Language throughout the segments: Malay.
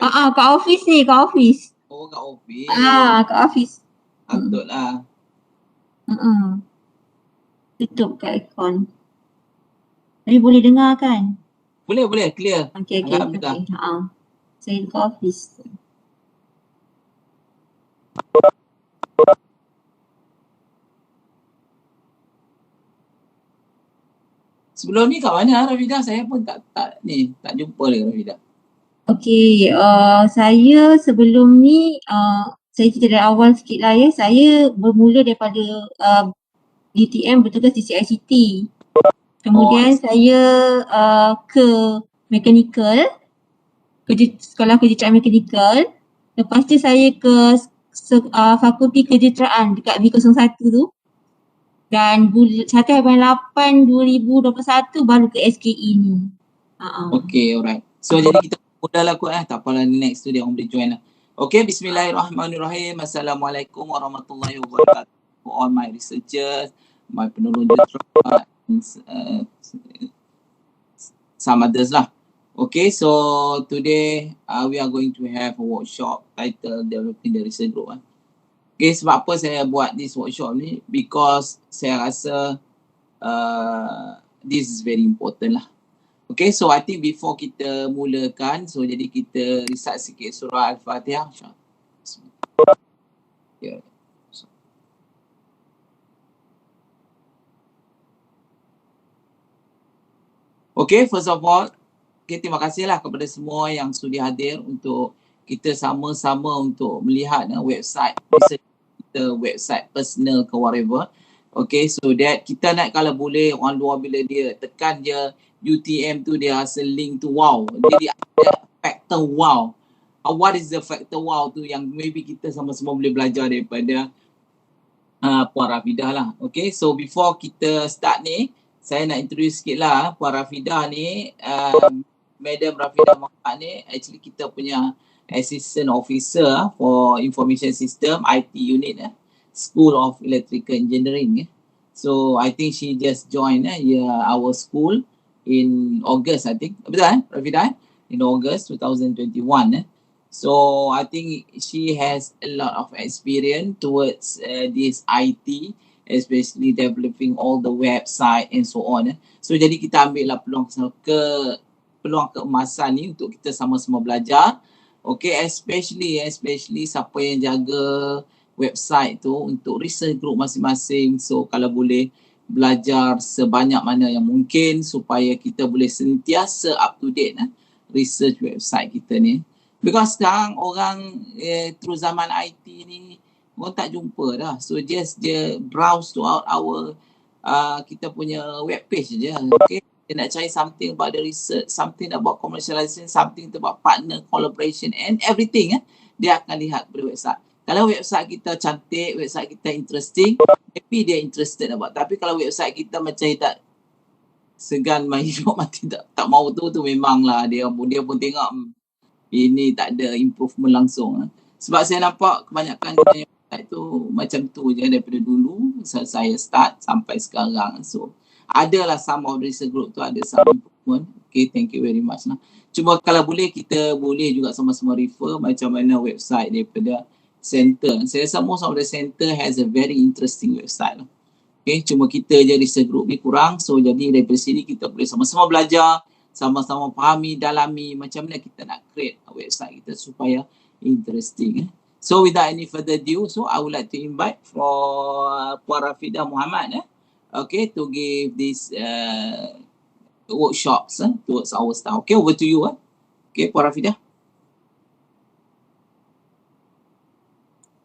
Kat office ni, kat office. Oh, kat office. Kat office. Patut lah. Tutup kat aircon. Tapi boleh dengar kan? Boleh, clear. Okay. Alhamdulillah. Saya kat office. Sebelum ni kat mana Rafidah? Saya pun tak jumpa lagi Rafidah. Okay, saya sebelum ni, saya cerita dari awal sikit lah ya. Saya bermula daripada DTM bertugas di CICT. Kemudian saya ke mechanical, sekolah kejuruteraan mechanical. Lepas tu saya ke fakulti kejuruteraan dekat B01 tu. Dan 1/8/2021 baru ke SKE ni. Okay, alright. So jadi kita mudah lah kot tak apalah, next tu dia orang boleh join lah. Okay, bismillahirrahmanirrahim. Assalamualaikum warahmatullahi wabarakatuh. For all my researchers, my penolong jentera, some others lah. Okay, so today we are going to have a workshop titled Developing the Research Group. Okay, sebab apa saya buat this workshop ni? Because saya rasa this is very important lah. Okay, so I think before kita mulakan, so jadi kita recite sikit surah Al-Fatihah. Yeah. Okay, first of all, terima kasihlah kepada semua yang sudi hadir untuk kita sama-sama untuk melihat website kita, website personal ke whatever. Okay, so that kita nak kalau boleh orang luar bila dia tekan je UTM tu dia rasa link tu wow. Jadi ada factor wow. What is the factor wow tu yang maybe kita sama-sama boleh belajar daripada Puan Rafidah lah. Okay, so before kita start ni, saya nak introduce sikit lah Puan Rafidah ni. Madam Rafidah Muhammad ni actually kita punya Assistant Officer for Information System IT Unit School of Electrical Engineering. So I think she just joined our school in August, I think. Betul Rafidah? In August 2021. So I think she has a lot of experience towards this IT, especially developing all the website and so on. So jadi kita ambil lah peluang keemasan ni untuk kita sama-sama belajar. Okay, especially siapa yang jaga website tu untuk research group masing-masing. So kalau boleh belajar sebanyak mana yang mungkin supaya kita boleh sentiasa up to date research website kita ni. Because sekarang orang through zaman IT ni orang tak jumpa dah. So just browse throughout our kita punya web page je. Okay, dia nak cari something about the research, something about commercialization, something about partner collaboration and everything dia akan lihat pada website. Kalau website kita cantik, website kita interesting, maybe dia interested about. Tapi kalau website kita macam tak segan main hidup mati tak mau tu memanglah dia pun tengok ini tak ada improvement langsung. Sebab saya nampak kebanyakan website tu macam tu je daripada dulu saya start sampai sekarang. So adalah some of research group tu ada some improvement. Okay, thank you very much lah. Cuma kalau boleh kita boleh juga sama-sama refer macam mana website daripada center. Saya rasa most of the center has a very interesting website lah. Okay, cuma kita je research group ni kurang. So jadi daripada sini kita boleh sama-sama belajar, sama-sama fahami, dalami macam mana kita nak create website kita supaya interesting. So without any further ado, so I would like to invite for Puan Rafidah Muhammad okay, to give this workshops towards our staff. Okay, over to you. Okay, Puan Rafidah.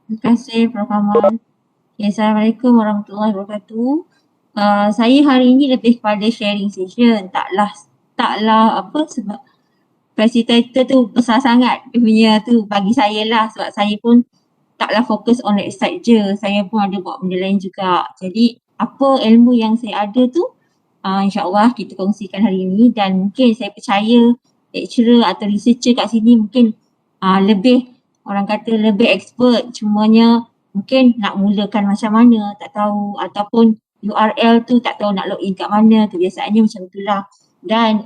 Terima kasih Prof. Kamal. Okay, Assalamualaikum warahmatullahi wabarakatuh. Saya hari ini lebih kepada sharing session. Taklah sebab presentator tu besar sangat. Dia punya tu bagi saya lah sebab saya pun taklah fokus on website je. Saya pun ada buat benda lain juga. Jadi apa ilmu yang saya ada tu insyaAllah kita kongsikan hari ini dan mungkin saya percaya lecturer atau researcher kat sini mungkin lebih orang kata lebih expert, cumanya mungkin nak mulakan macam mana tak tahu ataupun URL tu tak tahu nak login kat mana, kebiasaannya macam itulah. Dan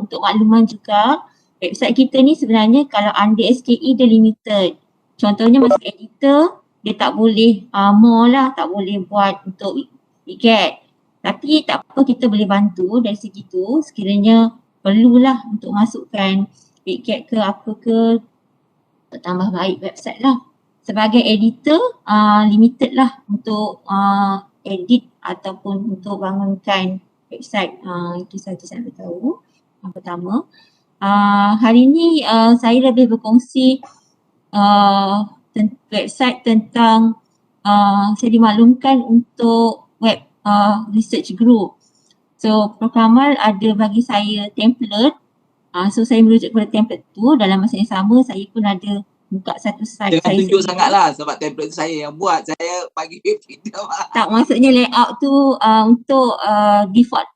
untuk makluman juga website kita ni sebenarnya kalau under SKE dia limited. Contohnya masuk editor, dia tak boleh more lah, tak boleh buat untuk widget. Tapi tak apa, kita boleh bantu dari segi tu sekiranya perlulah untuk masukkan widget ke apa ke untuk tambah baik website lah. Sebagai editor, limited lah untuk edit ataupun untuk bangunkan website. Itu sahaja saya beritahu. Yang pertama. Hari ini saya lebih berkongsi website tentang saya dimaklumkan untuk web research group. So Prof Kamal ada bagi saya template. So saya merujuk kepada template tu. Dalam masa yang sama saya pun ada buka satu slide. Jangan tunjuk sangat lah sebab template saya yang buat. Saya bagi freedom. Tak, maksudnya layout tu untuk default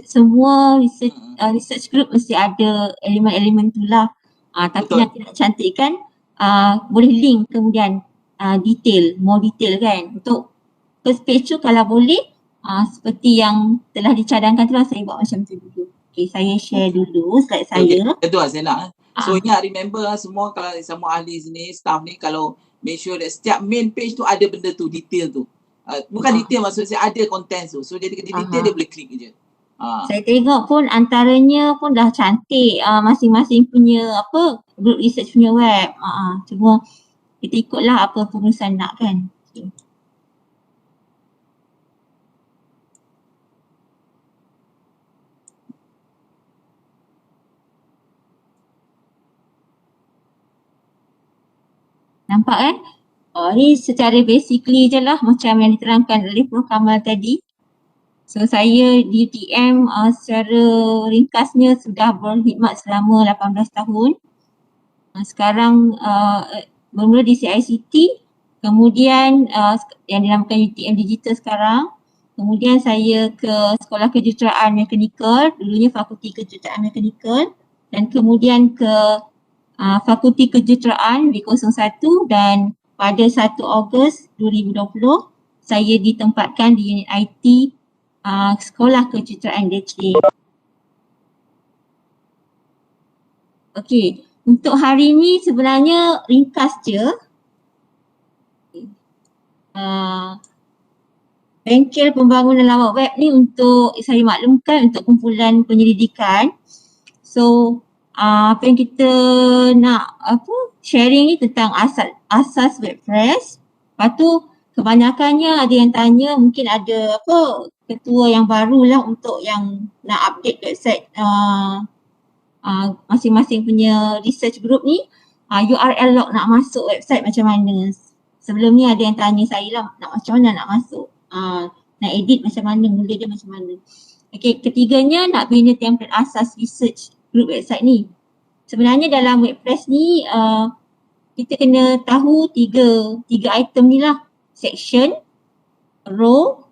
semua research group mesti ada elemen-elemen tu lah. Tapi Betul. yang tidak cantikkan boleh link kemudian more detail kan. Untuk first page tu kalau boleh seperti yang telah dicadangkan tu lah, saya buat macam tu dulu. Okay, saya share dulu slide saya. Betul lah saya nak. So ingat, remember semua, kalau semua ahli sini, staff ni, kalau make sure that setiap main page tu ada benda tu, detail tu. Bukan detail, maksud saya ada content tu. So jadi detail dia boleh klik je. Saya tengok pun antaranya pun dah cantik masing-masing punya group research punya web. Cuma kita ikutlah apa pengurusan nak kan. Okay. Nampak kan? Ni secara basically je lah macam yang diterangkan oleh Prof Kamal tadi. So saya di UTM secara ringkasnya sudah berkhidmat selama 18 tahun. Sekarang bermula di CICT, kemudian yang dinamakan UTM Digital sekarang. Kemudian saya ke Sekolah Kejuruteraan Mekanikal, dulunya Fakulti Kejuruteraan Mekanikal, dan kemudian ke Fakulti Kejuruteraan B01, dan pada 1 Ogos 2020 saya ditempatkan di unit IT Sekolah Kejuruteraan DK. Okey, untuk hari ni sebenarnya ringkas je. Bengkel pembangunan laman web ni untuk saya maklumkan untuk kumpulan penyelidikan. So apa yang kita nak sharing ni tentang asas WordPress. Lepas tu kebanyakannya ada yang tanya, mungkin ada ketua yang baru lah untuk yang nak update website masing-masing punya research group ni, URL log nak masuk website macam mana. Sebelum ni ada yang tanya saya lah, macam mana nak masuk, nak edit macam mana, mula dia macam mana. Okay, ketiganya nak bina template asas research group website ni. Sebenarnya dalam WordPress ni kita kena tahu tiga item ni lah. Section, row,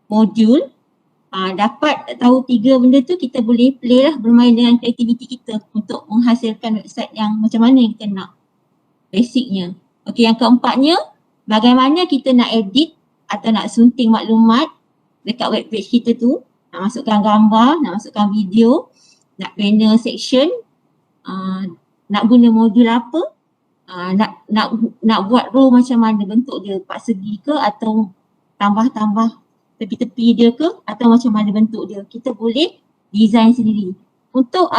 module. Dapat tahu tiga benda tu, kita boleh play lah, bermain dengan kreativiti kita untuk menghasilkan website yang macam mana yang kita nak. Basicnya. Okey, yang keempatnya, bagaimana kita nak edit atau nak sunting maklumat dekat web page kita tu. Nak masukkan gambar, nak masukkan video, nak bina section, nak guna modul apa, nak buat row macam mana bentuk dia, persegi ke atau tambah-tambah tepi-tepi dia ke atau macam mana bentuk dia. Kita boleh design sendiri. Untuk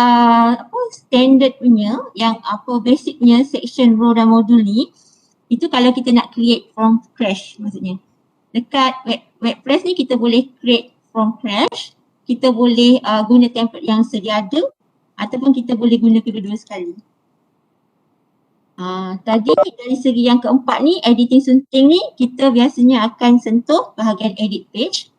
standard punya yang basic punya section, row dan modul ni, itu kalau kita nak create from scratch maksudnya. Dekat WordPress ni kita boleh create from scratch, kita boleh guna template yang sedia ada ataupun kita boleh guna kedua-dua sekali. Tadi dari segi yang keempat ni, editing sunting ni, kita biasanya akan sentuh bahagian edit page,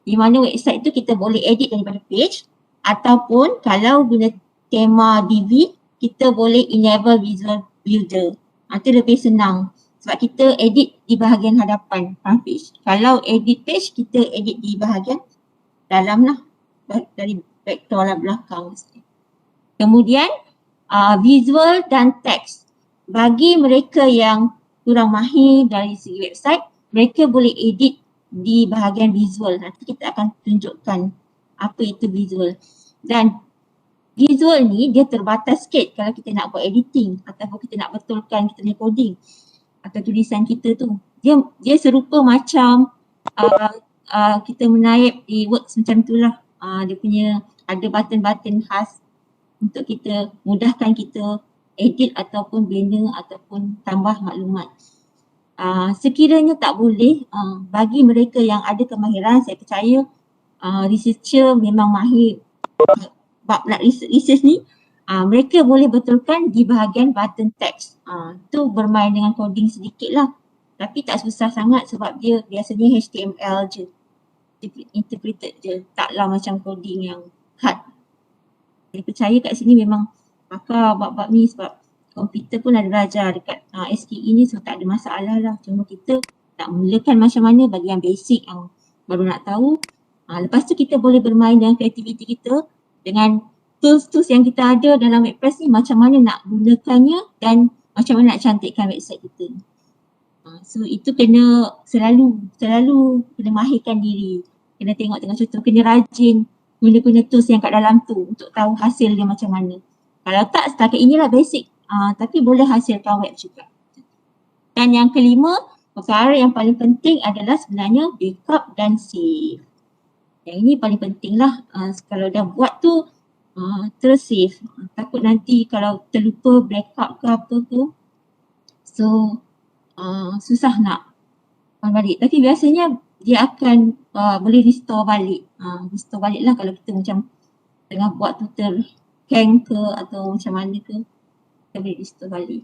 di mana website tu kita boleh edit daripada page, ataupun kalau guna tema Divi, kita boleh enable visual builder. Itu lebih senang sebab kita edit di bahagian hadapan page. Kalau edit page, kita edit di bahagian dalam lah, dari vektor lah belakang. Kemudian visual dan teks. Bagi mereka yang kurang mahir dari segi website, mereka boleh edit di bahagian visual. Nanti kita akan tunjukkan apa itu visual. Dan visual ni dia terbatas sikit kalau kita nak buat editing ataupun kita nak betulkan kita punya coding atau tulisan kita tu. Dia serupa macam kita menaip di Works macam tu lah. Dia punya ada button-button khas untuk kita mudahkan kita edit ataupun bina ataupun tambah maklumat. Sekiranya tak boleh, bagi mereka yang ada kemahiran, saya percaya researcher memang mahir bab nak research ni, mereka boleh betulkan di bahagian button text. Tu bermain dengan coding sedikit lah. Tapi tak susah sangat sebab dia biasanya HTML je. Interpreted je. Taklah macam coding yang hard. Saya percaya kat sini memang pakar bab-bab ni sebab komputer pun ada belajar dekat SKE ni, so tak ada masalah lah. Cuma kita nak mulakan macam mana bagi yang basic yang baru nak tahu. Lepas tu kita boleh bermain dengan kreativiti kita dengan tools-tools yang kita ada dalam WordPress ni, macam mana nak gunakannya dan macam mana nak cantikkan website kita. So itu kena selalu kena mahirkan diri. Kena tengok contoh, kena rajin guna tools yang kat dalam tu untuk tahu hasil dia macam mana. Kalau tak, setakat inilah basic. Tapi boleh hasilkan web juga. Dan yang kelima, perkara yang paling penting adalah sebenarnya backup dan save. Yang ini paling penting lah. Kalau dah buat tu, terus save. Takut nanti kalau terlupa backup ke apa tu, so susah nak balik. Tapi biasanya dia akan boleh restore balik. Restore balik lah kalau kita macam tengah buat tu terhang ke atau macam mana ke, kita boleh restore balik.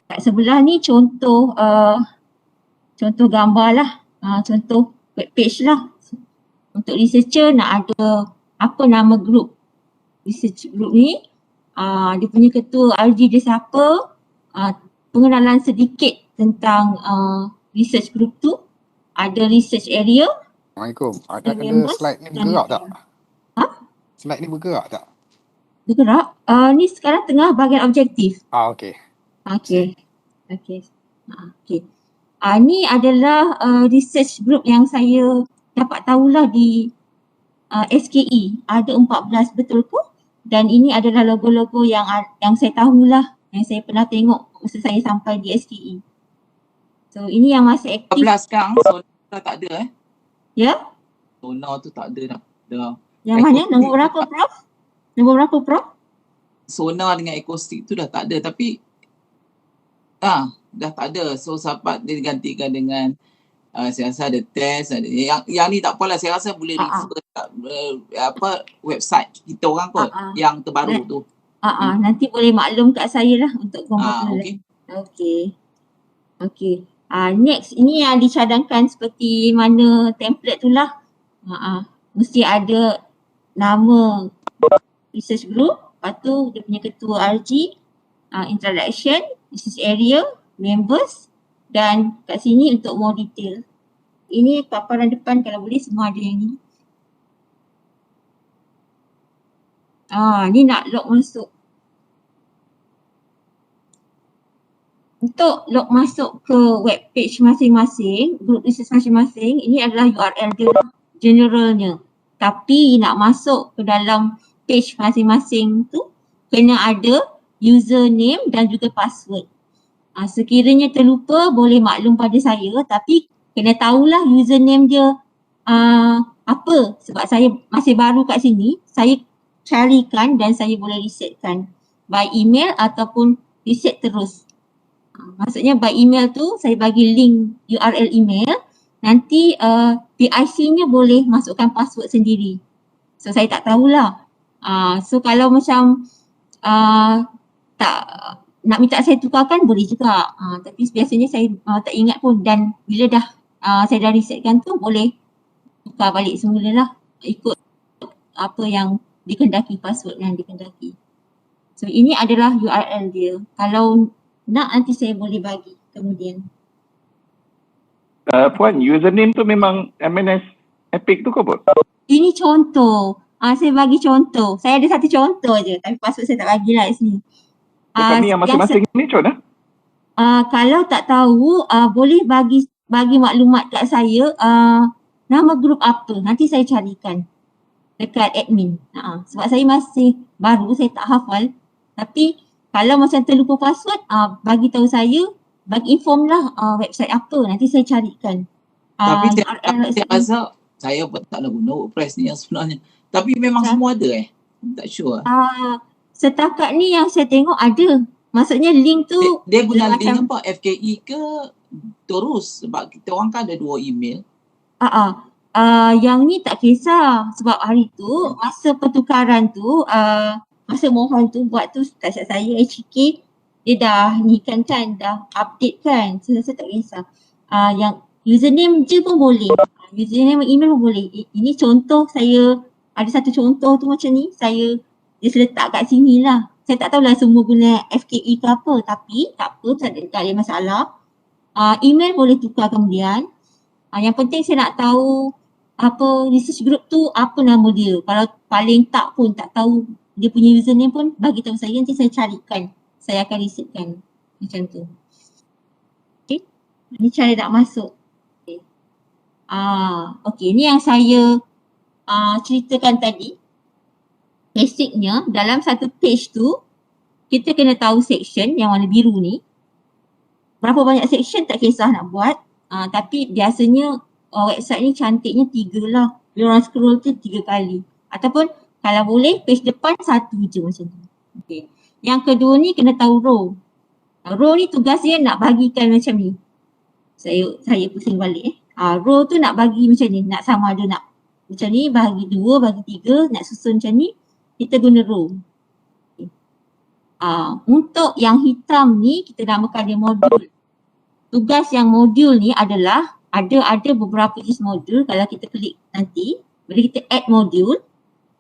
Kat sebelah ni contoh gambar lah. Contoh web page lah. Untuk researcher nak ada apa nama group research group ni, dia punya ketua RG dia siapa, pengenalan sedikit tentang research group tu, ada research area. Assalamualaikum. Ada kena slide ni bergerak tak? Slide ni bergerak tak? Bergerak? Ni sekarang tengah bahagian objektif. Okey. Okey. Ni adalah research group yang saya dapat tahulah di SKE. Ada 14, betul ke? Dan ini adalah logo-logo yang saya tahulah, yang saya pernah tengok masa saya sampai di SKE. So ini yang masih aktif. 14 sekarang, Sonar tak ada Ya? Sonar tu tak ada dah. Yang mana? Nombor berapa, Prof? Nombor berapa, Prof? Sonar dengan akustik tu dah tak ada, tapi dah tak ada. So sahabat dia digantikan dengan saya rasa ada test, ada yang ni tak apalah, saya rasa boleh refer website kita orang kot yang terbaru tu. Nanti boleh maklum kat saya lah untuk komputer. Okey. Next, ini yang dicadangkan seperti mana template tu lah. Mesti ada nama research group, lepas tu dia punya ketua RG, introduction, research area, members, dan kat sini untuk more detail. Ini paparan depan, kalau boleh semua ada yang ni. Ni nak log masuk. Untuk log masuk ke web page masing-masing, group research masing-masing, ini adalah URL dia generalnya. Tapi nak masuk ke dalam page masing-masing tu, kena ada username dan juga password. Sekiranya terlupa boleh maklum pada saya, tapi kena tahulah username dia apa. Sebab saya masih baru kat sini, saya carikan dan saya boleh resetkan by email ataupun reset terus. Maksudnya by email tu saya bagi link URL email, nanti PIC-nya boleh masukkan password sendiri. So saya tak tahulah. So kalau macam tak nak minta saya tukarkan boleh juga. Tapi biasanya saya tak ingat pun, dan bila dah saya dah resetkan tu boleh tukar balik semula lah, ikut apa yang dikendaki, password yang dikendaki. So ini adalah URL dia. Kalau nak nanti saya boleh bagi kemudian. Puan, username tu memang MNS Epic tu ke apa? Ini contoh. Saya bagi contoh. Saya ada satu contoh je, tapi password saya tak bagilah kat sini. Kami yang masing-masing ni Con kalau tak tahu, boleh bagi maklumat kat saya nama grup apa. Nanti saya carikan. dekat admin. Sebab saya masih baru, saya tak hafal. Tapi kalau macam terlupa password, bagi tahu saya, bagi inform lah website apa, nanti saya carikan. Tapi saya URL website rasa saya pun tak nak guna WordPress ni yang sebenarnya. Tapi memang semua ada tak sure. Setakat ni yang saya tengok ada. Maksudnya link tu Dia guna link macam apa? FKE ke terus? Sebab kita orang kan ada 2 email. yang ni tak kisah sebab hari tu masa pertukaran tu masa mohon tu buat tu tak silap saya HK dia dah ni kan dah update kan, so saya tak kisah. Yang username je pun boleh, username email pun boleh. Ini contoh saya ada satu contoh tu macam ni, saya dia letak kat sini lah. Saya tak tahulah semua guna FKE ke apa, tapi tak apa, tak ada masalah. Email boleh tukar kemudian. Yang penting saya nak tahu apa research group tu apa nama dia. Kalau paling tak pun tak tahu dia punya username pun bagi tahu saya, nanti saya carikan. Saya akan researchkan macam tu. Okay. Ni cara nak masuk. Okay. Okay, ni yang saya ceritakan tadi. Basicnya dalam satu page tu kita kena tahu section yang warna biru ni. Berapa banyak section tak kisah nak buat. Tapi biasanya website ni cantiknya 3 lah. Bila orang scroll tu 3 kali. Ataupun kalau boleh page depan 1 je macam tu. Okay. Yang kedua ni kena tahu row. Row ni tugas dia nak bagikan macam ni. Saya pusing balik row tu nak bagi macam ni. Nak sama ada nak macam ni, bahagi 2, bahagi 3, nak susun macam ni. Kita guna row. Okay. Untuk yang hitam ni kita namakan dia modul. Tugas yang modul ni adalah ada beberapa jenis modul. Kalau kita klik nanti, bila kita add modul,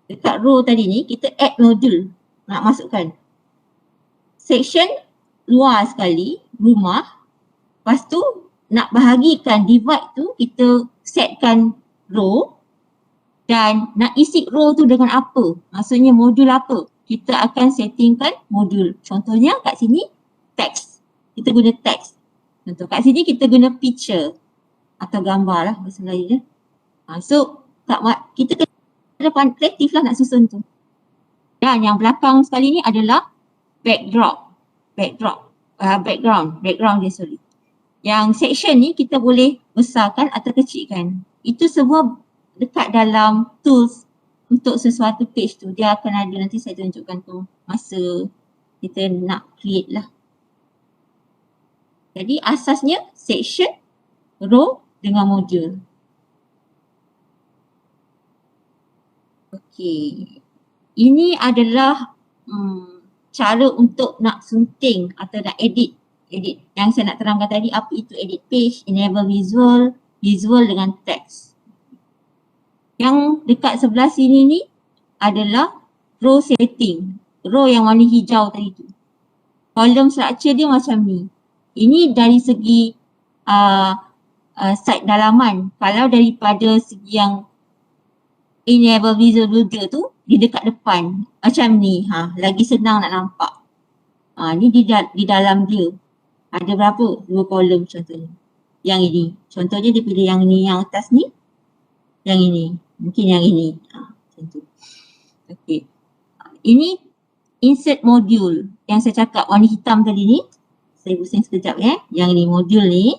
dekat row tadi ni, kita add modul nak masukkan. Section luar sekali, rumah. Lepas tu, nak bahagikan divide tu, kita setkan row. Dan nak isi row tu dengan apa? Maksudnya modul apa? Kita akan settingkan modul. Contohnya kat sini, text. Kita guna text. Contoh kat sini kita guna picture atau gambar lah bahasa Melayu. So kita kena kreatif lah nak susun tu. Dan yang belakang sekali ni adalah background dia sorry. Yang section ni kita boleh besarkan atau kecilkan. Itu semua dekat dalam tools untuk sesuatu page tu. Dia akan ada, nanti saya tunjukkan tu masa kita nak create lah. Jadi asasnya section, row dengan modul. Okey. Ini adalah cara untuk nak sunting atau nak edit. Yang saya nak terangkan tadi, apa itu edit page, enable visual dengan text. Yang dekat sebelah sini ni adalah row setting. Row yang warna hijau tadi tu. Column structure dia macam ni. Ini dari segi site dalaman. Kalau daripada segi yang enable visual builder tu, di dekat depan. Macam ni. Lagi senang nak nampak. Ni di dalam dia. Ada berapa? 2 kolom contohnya. Yang ini. Contohnya dia pilih yang ni, yang atas ni. Yang ini. Mungkin yang ini. Macam tu. Okay. Ini insert module yang saya cakap warna hitam tadi ni. Saya pusing sekejap Yang ni modul ni.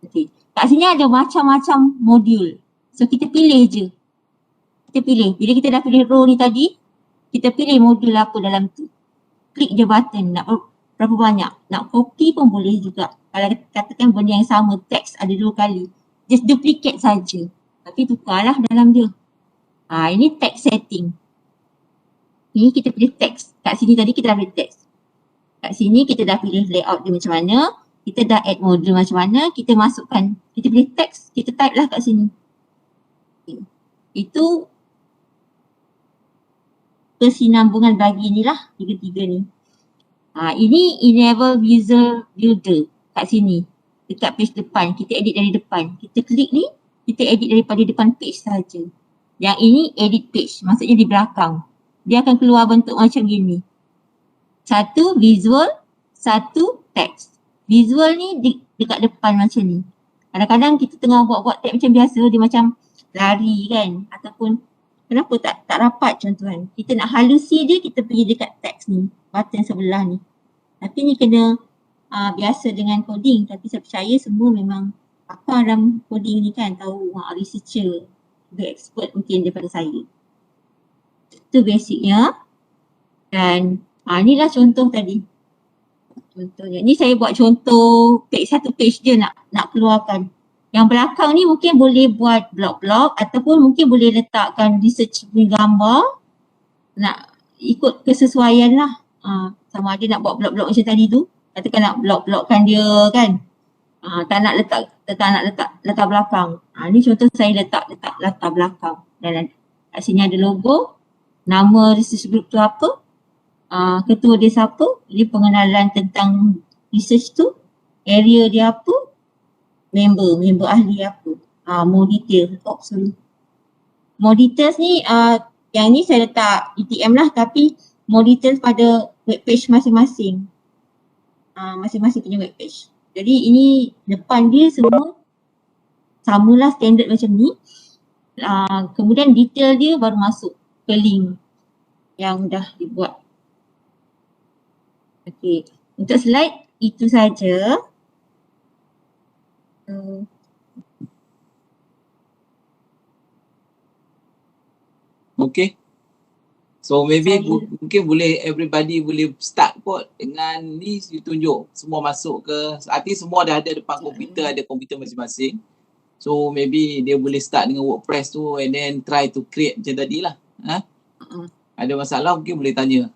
Okay. Kat sini ada macam-macam modul. So kita pilih je. Kita pilih. Bila kita dah pilih row ni tadi, kita pilih modul apa dalam tu. Klik je button. Nak berapa banyak. Nak copy pun boleh juga. Kalau katakan benda yang sama, teks ada 2 kali. Just duplicate saja. Tapi tukarlah dalam dia. Ini text setting. Ini kita pilih teks. Kat sini tadi kita dah pilih teks. Kat sini kita dah pilih layout dia macam mana. Kita dah add modul macam mana. Kita masukkan. Kita pilih teks. Kita type lah kat sini. Okay. Itu kesinambungan bagi ni lah. Tiga-tiga ni. Ini enable visual builder. Kat sini. Dekat page depan. Kita edit dari depan. Kita klik ni. Kita edit daripada depan page saja. Yang ini edit page. Maksudnya di belakang. Dia akan keluar bentuk macam gini. Satu visual, satu teks. Visual ni dekat depan macam ni. Kadang-kadang kita tengah buat-buat teks macam biasa, dia macam lari kan. Ataupun Kenapa tak rapat contohan? Kita nak halusi dia, kita pergi dekat teks ni, button sebelah ni. Tapi ni kena biasa dengan coding, tapi saya percaya semua memang pakar dalam coding ni kan, tahu researcher, lebih expert mungkin daripada saya. Itu basicnya. Dan inilah contoh tadi. Contohnya, ni saya buat contoh satu page je nak keluarkan. Yang belakang ni mungkin boleh buat blog-blog ataupun mungkin boleh letakkan research punya gambar. Nak ikut kesesuaian lah. Sama ada nak buat blog-blog macam tadi tu. Katakan nak blog-blogkan dia kan. Tak nak letak latar belakang. Ni contoh saya letak latar belakang. Dan kat sini ada logo. Nama research group tu apa. Ketua dia siapa. Jadi pengenalan tentang research tu. Area dia apa. Member ahli apa. More detail. More details ni, yang ni saya letak ETM lah, tapi more details pada webpage masing-masing. Masing-masing punya webpage. Jadi ini depan dia semua samalah standard macam ni. Kemudian detail dia baru masuk ke link yang dah dibuat. Okey, untuk slide itu saja. Okay. So maybe mungkin boleh everybody boleh start kot dengan ni, you tunjuk semua masuk ke, artinya semua dah ada depan komputer, ada komputer masing-masing. So maybe dia boleh start dengan WordPress tu and then try to create macam tadi lah. Ada masalah mungkin boleh tanya.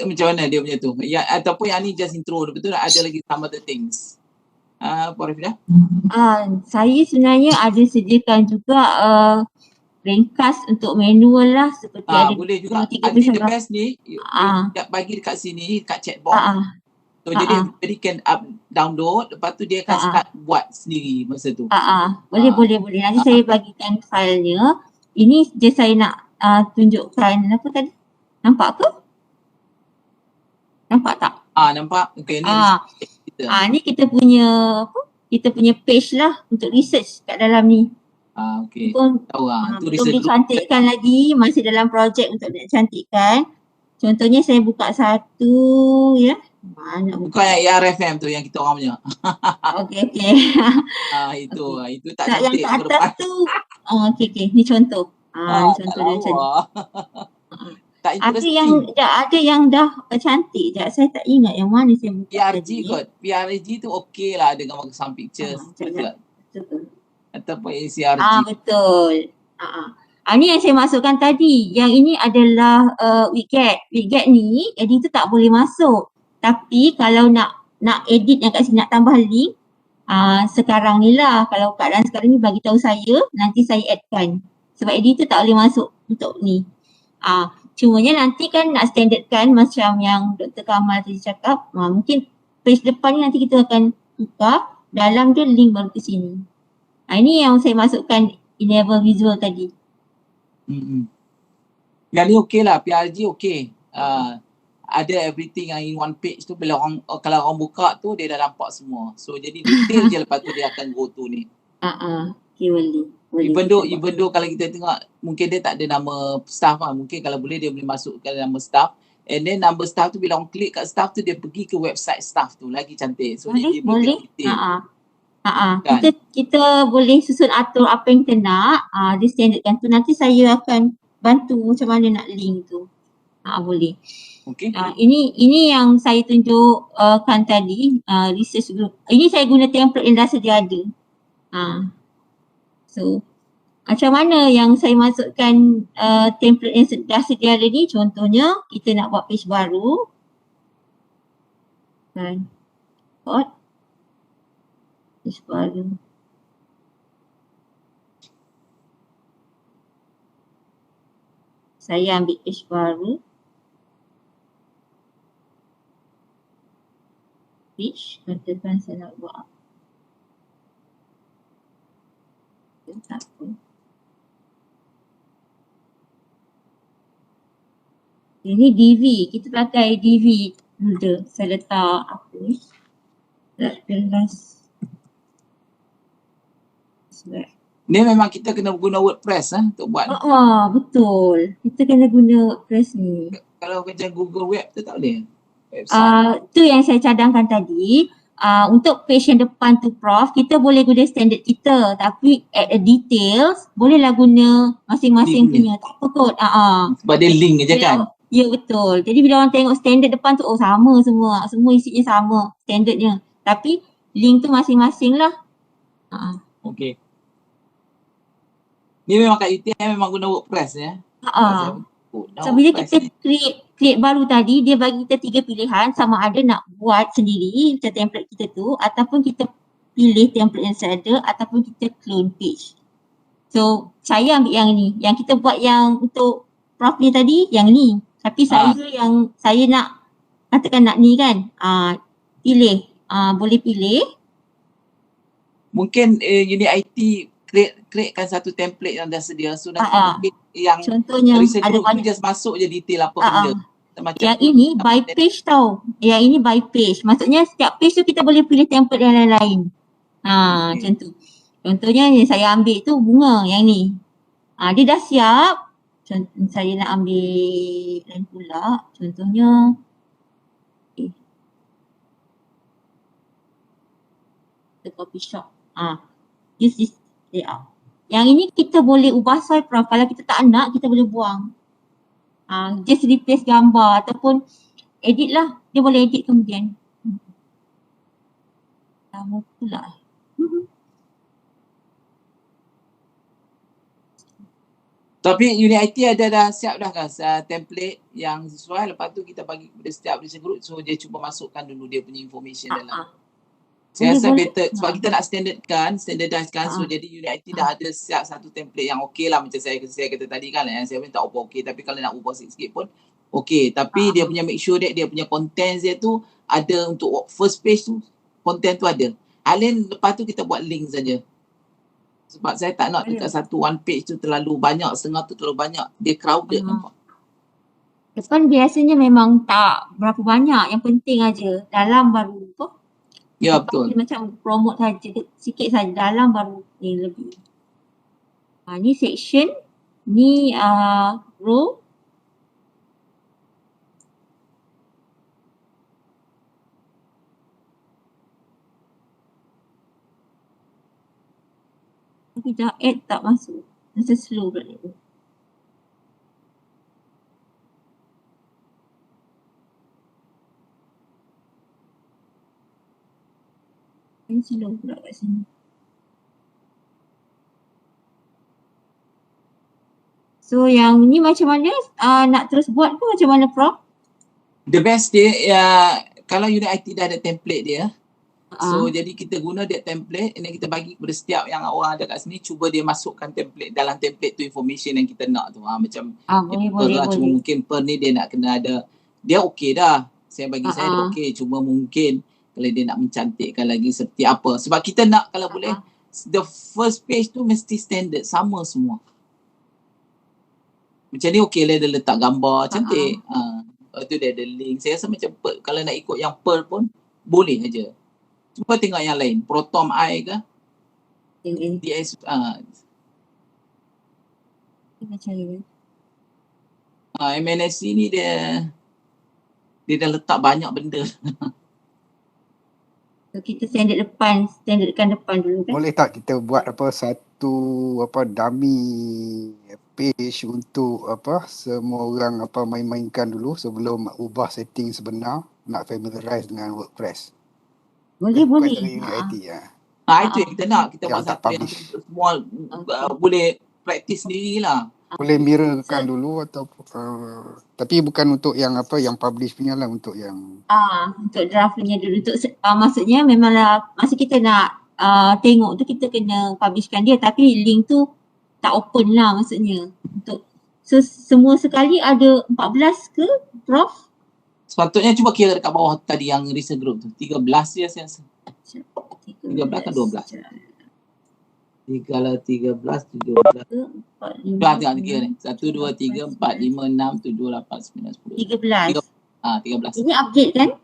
Macam mana dia punya tu? Ya, ataupun yang ni just intro, betul tak? Ada lagi some other things. Puan Rafidah? Saya sebenarnya ada sediakan juga ringkas untuk manual lah, seperti ada boleh juga. Nanti the best ni bagi dekat sini, dekat chatbox. So jadi everybody can download, lepas tu dia akan start buat sendiri masa tu. Boleh. Nanti saya bagikan filenya. Ini je saya nak tunjukkan apa tadi. Nampak ke? Nampak tak? Nampak. Okay, ni ni kita punya kita punya page lah untuk research kat dalam ni. Okay. Tahu tu belum dicantikkan lagi, masih dalam projek untuk nak cantikkan. Contohnya saya buka satu ya. Bukan yang RFM tu yang kita orang punya. Okey. Itu tak cantik. Yang kat atas tu. Okey. Ni contoh. Contoh dia macam ni. Tak interesting. Ada yang dah cantik je. Saya tak ingat yang mana saya buka PRG tadi. kot. PRG tu okey lah dengan some pictures. Betul. Ataupun ACRG. Betul. Ni yang saya masukkan tadi. Yang ini adalah widget. Widget ni edit tu tak boleh masuk. Tapi kalau nak edit yang kat sini, nak tambah link, sekarang ni lah. Kalau keadaan sekarang ni bagi tahu saya, nanti saya addkan. Sebab edit tu tak boleh masuk untuk ni. Cumanya nanti kan nak standardkan macam yang Dr. Kamal tadi cakap. Mungkin page depan ni nanti kita akan tukar. Dalam tu link baru ke sini. Ini yang saya masukkan enable visual tadi. Yang ni okey lah, PRG okey. Ada everything yang in one page tu, bila orang, kalau orang buka tu dia dah nampak semua. So jadi detail je, lepas tu dia akan go to ni. Okay, boleh. Even though kalau kita tengok mungkin dia tak ada nama staff lah. Mungkin kalau boleh dia boleh masukkan nama staff. And then number staff tu bila orang klik kat staff tu, dia pergi ke website staff tu, lagi cantik. So boleh. Kita boleh susun atur apa yang kita nak. Dia standardkan tu. Nanti saya akan bantu macam mana nak link tu. Boleh. Okay. Ini yang saya tunjukkan tadi, research group. Ini saya guna template yang dah sedia ada. So, macam mana yang saya masukkan template yang dah sedia ada ni? Contohnya, kita nak buat page baru. Page baru. Saya ambil page baru. Page, katakan saya nak buat apa? Tak apa. Ini DV, kita pakai DV folder. Saya letak apa ni? Kelas. Ni memang kita kena guna WordPress untuk buat. Betul. Kita kena guna WordPress ni. Kalau macam Google Web tu tak boleh. Website. Tu yang saya cadangkan tadi. Untuk page yang depan tu Prof, kita boleh guna standard kita. Tapi at a details, bolehlah guna masing-masing punya. Tak apa kot. Sebab dia link je kan? Ya betul. Jadi bila orang tengok standard depan tu, sama semua. Semua isinya sama standardnya. Tapi link tu masing-masing lah. Okey. Ni memang kat UTM memang guna WordPress ya? So bila kita create baru tadi, dia bagi kita 3 pilihan, sama ada nak buat sendiri macam template kita tu, ataupun kita pilih template yang ada, ataupun kita clone page. So saya ambil yang ni. Yang kita buat yang untuk Prof ni tadi, yang ni. Tapi saya nak katakan nak ni kan, pilih. Boleh pilih. Mungkin unit IT createkan satu template yang dah sedia. So nanti yang contohnya ada banyak just masuk je detail apa benda. Macam yang ini by page tau. Yang ini by page. Maksudnya setiap page tu kita boleh pilih template yang lain-lain. Macam tu. Contohnya yang saya ambil tu bunga yang ni. Dia dah siap. Saya nak ambil lain pula. Contohnya the coffee shop. Use this layout. Yang ini kita boleh ubah soal Prof. Kalau kita tak nak, kita boleh buang. Just replace gambar ataupun edit lah. Dia boleh edit kemudian. Lama pula. Tapi unit IT ada dah siap dah kan template yang sesuai. Lepas tu kita bagi kepada setiap user group. So dia cuba masukkan dulu dia punya information dalam. Saya rasa better sebab kita nak standardizekan. So jadi unit IT dah ada siap satu template yang okey lah macam saya kata tadi kan. Yang saya pun tak ubah okey, tapi kalau nak ubah sikit-sikit pun okey. Tapi dia punya make sure that dia punya content dia tu ada untuk first page tu, content tu ada. Lain lepas tu kita buat link saja. Sebab saya tak nak dekat satu one page tu terlalu banyak, setengah tu terlalu banyak. Dia crowded nampak. Depan biasanya memang tak berapa banyak, yang penting aja. Dalam baru tu. Ya betul. Macam promote saja sikit saja, dalam baru ni lebih. Ni section, ni row. Tapi dah add tak masuk. Masa slow pula ni. Ini slow pula kat sini. So yang ni macam mana? Nak terus buat ke macam mana Prof? The best dia, kalau unit IT dah ada template dia. So jadi kita guna that template and then kita bagi kepada setiap yang orang ada kat sini, cuba dia masukkan template dalam template tu information yang kita nak tu. Macam boleh. Cuma mungkin per ni dia nak kena ada, dia okey dah. Saya bagi saya dah okey, cuma mungkin kalau dia nak mencantikkan lagi seperti apa. Sebab kita nak kalau boleh the first page tu mesti standard sama semua. Macam ni okey lah dia letak gambar cantik. Lepas tu dia ada link. Saya rasa macam Pearl, kalau nak ikut yang Pearl pun boleh aja. Cuba tengok yang lain. Protom I ke? DS macam ni. MNSC ni dia dah letak banyak benda. So kita standardkan depan dulu kan. Boleh tak kita buat satu dummy page untuk semua orang main-mainkan dulu sebelum ubah setting sebenar, nak familiarize dengan WordPress. Boleh. Itu yang kita nak. Kita buat satu yang semua boleh praktis sendirilah. Boleh mirrorkan dulu atau tapi bukan untuk yang yang publish punya lah, untuk yang untuk draft punya dulu. Untuk maksudnya memanglah masa kita nak tengok tu kita kena publishkan dia, tapi link tu tak open lah maksudnya. Untuk semua sekali ada 14 ke Prof? Sepatutnya cuba kira dekat bawah tadi yang research group tu. 13 je saya rasa. 13 kan 12? Kalau 13, 17. Tengok kira ni. 1, 2, 3, 4, 5, 6, 7, 8, 9, 10. 13. 13. Ini update kan?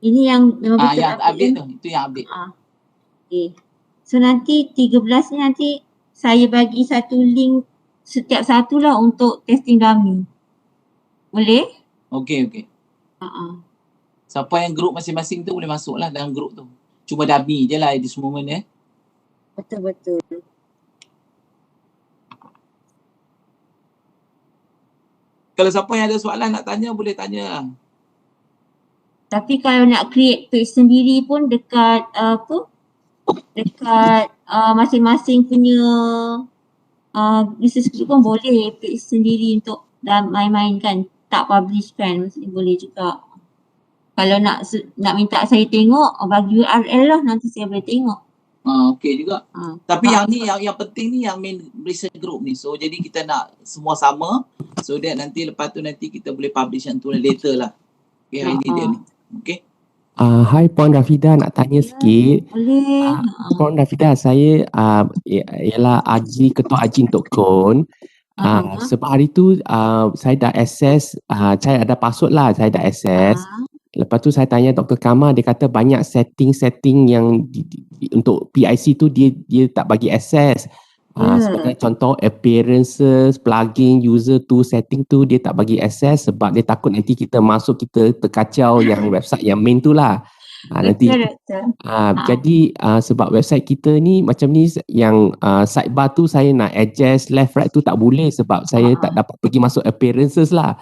Ini yang memang betul yang update tu. Itu yang update. Okay. So nanti 13 ni nanti saya bagi satu link setiap satu lah untuk testing dummy. Boleh? Okey. Siapa yang group masing-masing tu boleh masuk lah dalam group tu. Cuma dummy je lah at this moment Betul. Kalau siapa yang ada soalan nak tanya boleh tanya lah. Tapi kalau nak create page sendiri pun dekat masing-masing punya business group pun boleh page sendiri untuk main-main kan. Tak publish kan, maksudnya boleh juga. Kalau nak minta saya tengok, bagi URL lah, nanti saya boleh tengok. Okey juga. Tapi yang ni yang penting ni yang main research group ni. So jadi kita nak semua sama. So that nanti lepas tu nanti kita boleh publish yang tu later lah. Okay, hari ni dia ni. Okay. Hai Puan Rafida, nak tanya sikit. Boleh. Puan Rafida, saya ialah Aji, Ketua Aji untuk KON. Sebab hari tu saya dah access, saya ada password lah, saya dah access. Lepas tu saya tanya Dr. Kamal, dia kata banyak setting-setting yang untuk PIC tu dia tak bagi access. Sebagai contoh appearances, plugin, user tu, setting tu dia tak bagi access sebab dia takut nanti kita masuk kita terkacau yang website yang main tu lah. Nanti jadi sebab website kita ni macam ni yang sidebar tu saya nak adjust left right tu tak boleh sebab saya tak dapat pergi masuk appearances lah.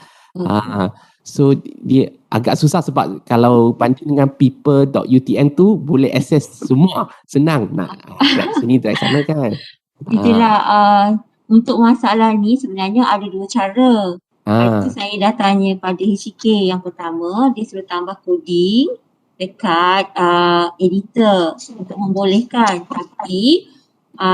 So dia agak susah sebab kalau banding dengan people.utn tu boleh access semua, senang nak drag sini drag sana kan. Itulah untuk masalah ni sebenarnya ada dua cara. Itu saya dah tanya pada HK. Yang pertama, dia suruh tambah coding dekat editor untuk membolehkan. Tapi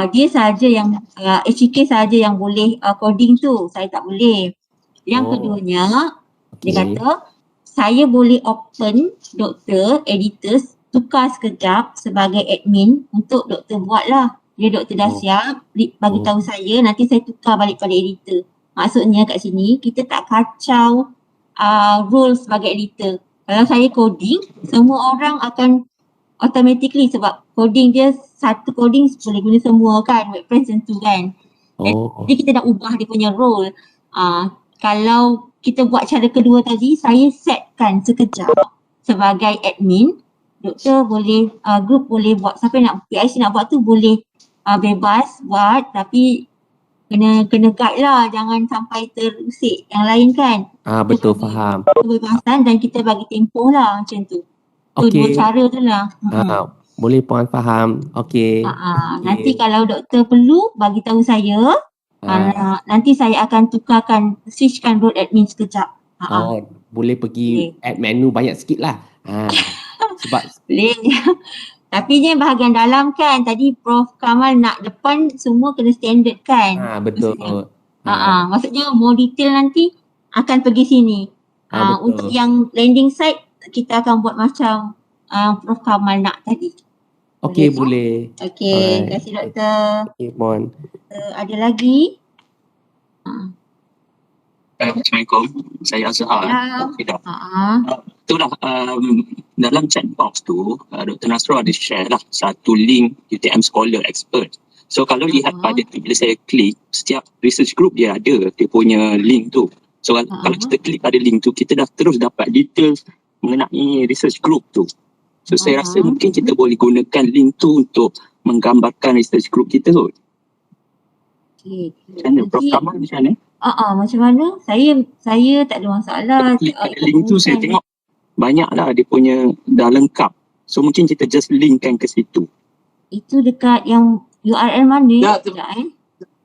dia saja yang HK saja yang boleh coding tu. Saya tak boleh. Yang keduanya, dia kata saya boleh open doktor, editor, tukar sekejap sebagai admin untuk doktor buat lah. Dia doktor dah siap, bagi tahu saya, nanti saya tukar balik pada editor. Maksudnya kat sini, kita tak kacau role sebagai editor. Kalau saya coding, semua orang akan automatically sebab coding dia, satu coding boleh guna semua kan, WordPress tentu kan. Jadi kita dah ubah dia punya role. Kalau kita buat cara kedua tadi, saya setkan sekejap sebagai admin, doktor boleh, group boleh buat, siapa nak PIC nak buat tu boleh bebas buat tapi kena guide lah, jangan sampai terusik yang lain kan. Betul, faham. Kebebasan dan kita bagi tempoh lah macam tu. Tu dua cara tu lah. Boleh Puan faham. Okey. Nanti kalau doktor perlu bagi tahu saya, nanti saya akan tukarkan, switchkan role admin sekejap. Boleh pergi add menu banyak sikit lah. Sebab boleh. Tapi ni bahagian dalam kan, tadi Prof Kamal nak depan semua kena standard kan. Betul. Maksudnya more detail nanti akan pergi sini. Untuk yang landing site kita akan buat macam Prof Kamal nak tadi. Okey, boleh. Okey, terima kasih doktor. Okey, Puan. Ada lagi? Assalamualaikum. Saya Azhar. Itulah dalam chat box tu Dr. Nasrul ada share lah satu link UTM Scholar Expert. So kalau lihat pada tu, bila saya klik, setiap research group dia ada dia punya link tu. So kalau kita klik pada link tu, kita dah terus dapat details mengenai research group tu. So saya rasa mungkin kita boleh gunakan link tu untuk menggambarkan research group kita tu. Macam mana? Prof Kamal macam mana? Macam mana? Saya tak ada masalah. Link tu saya tengok banyak lah dia punya dah lengkap. So mungkin kita just linkkan ke situ. Itu dekat yang URL mana?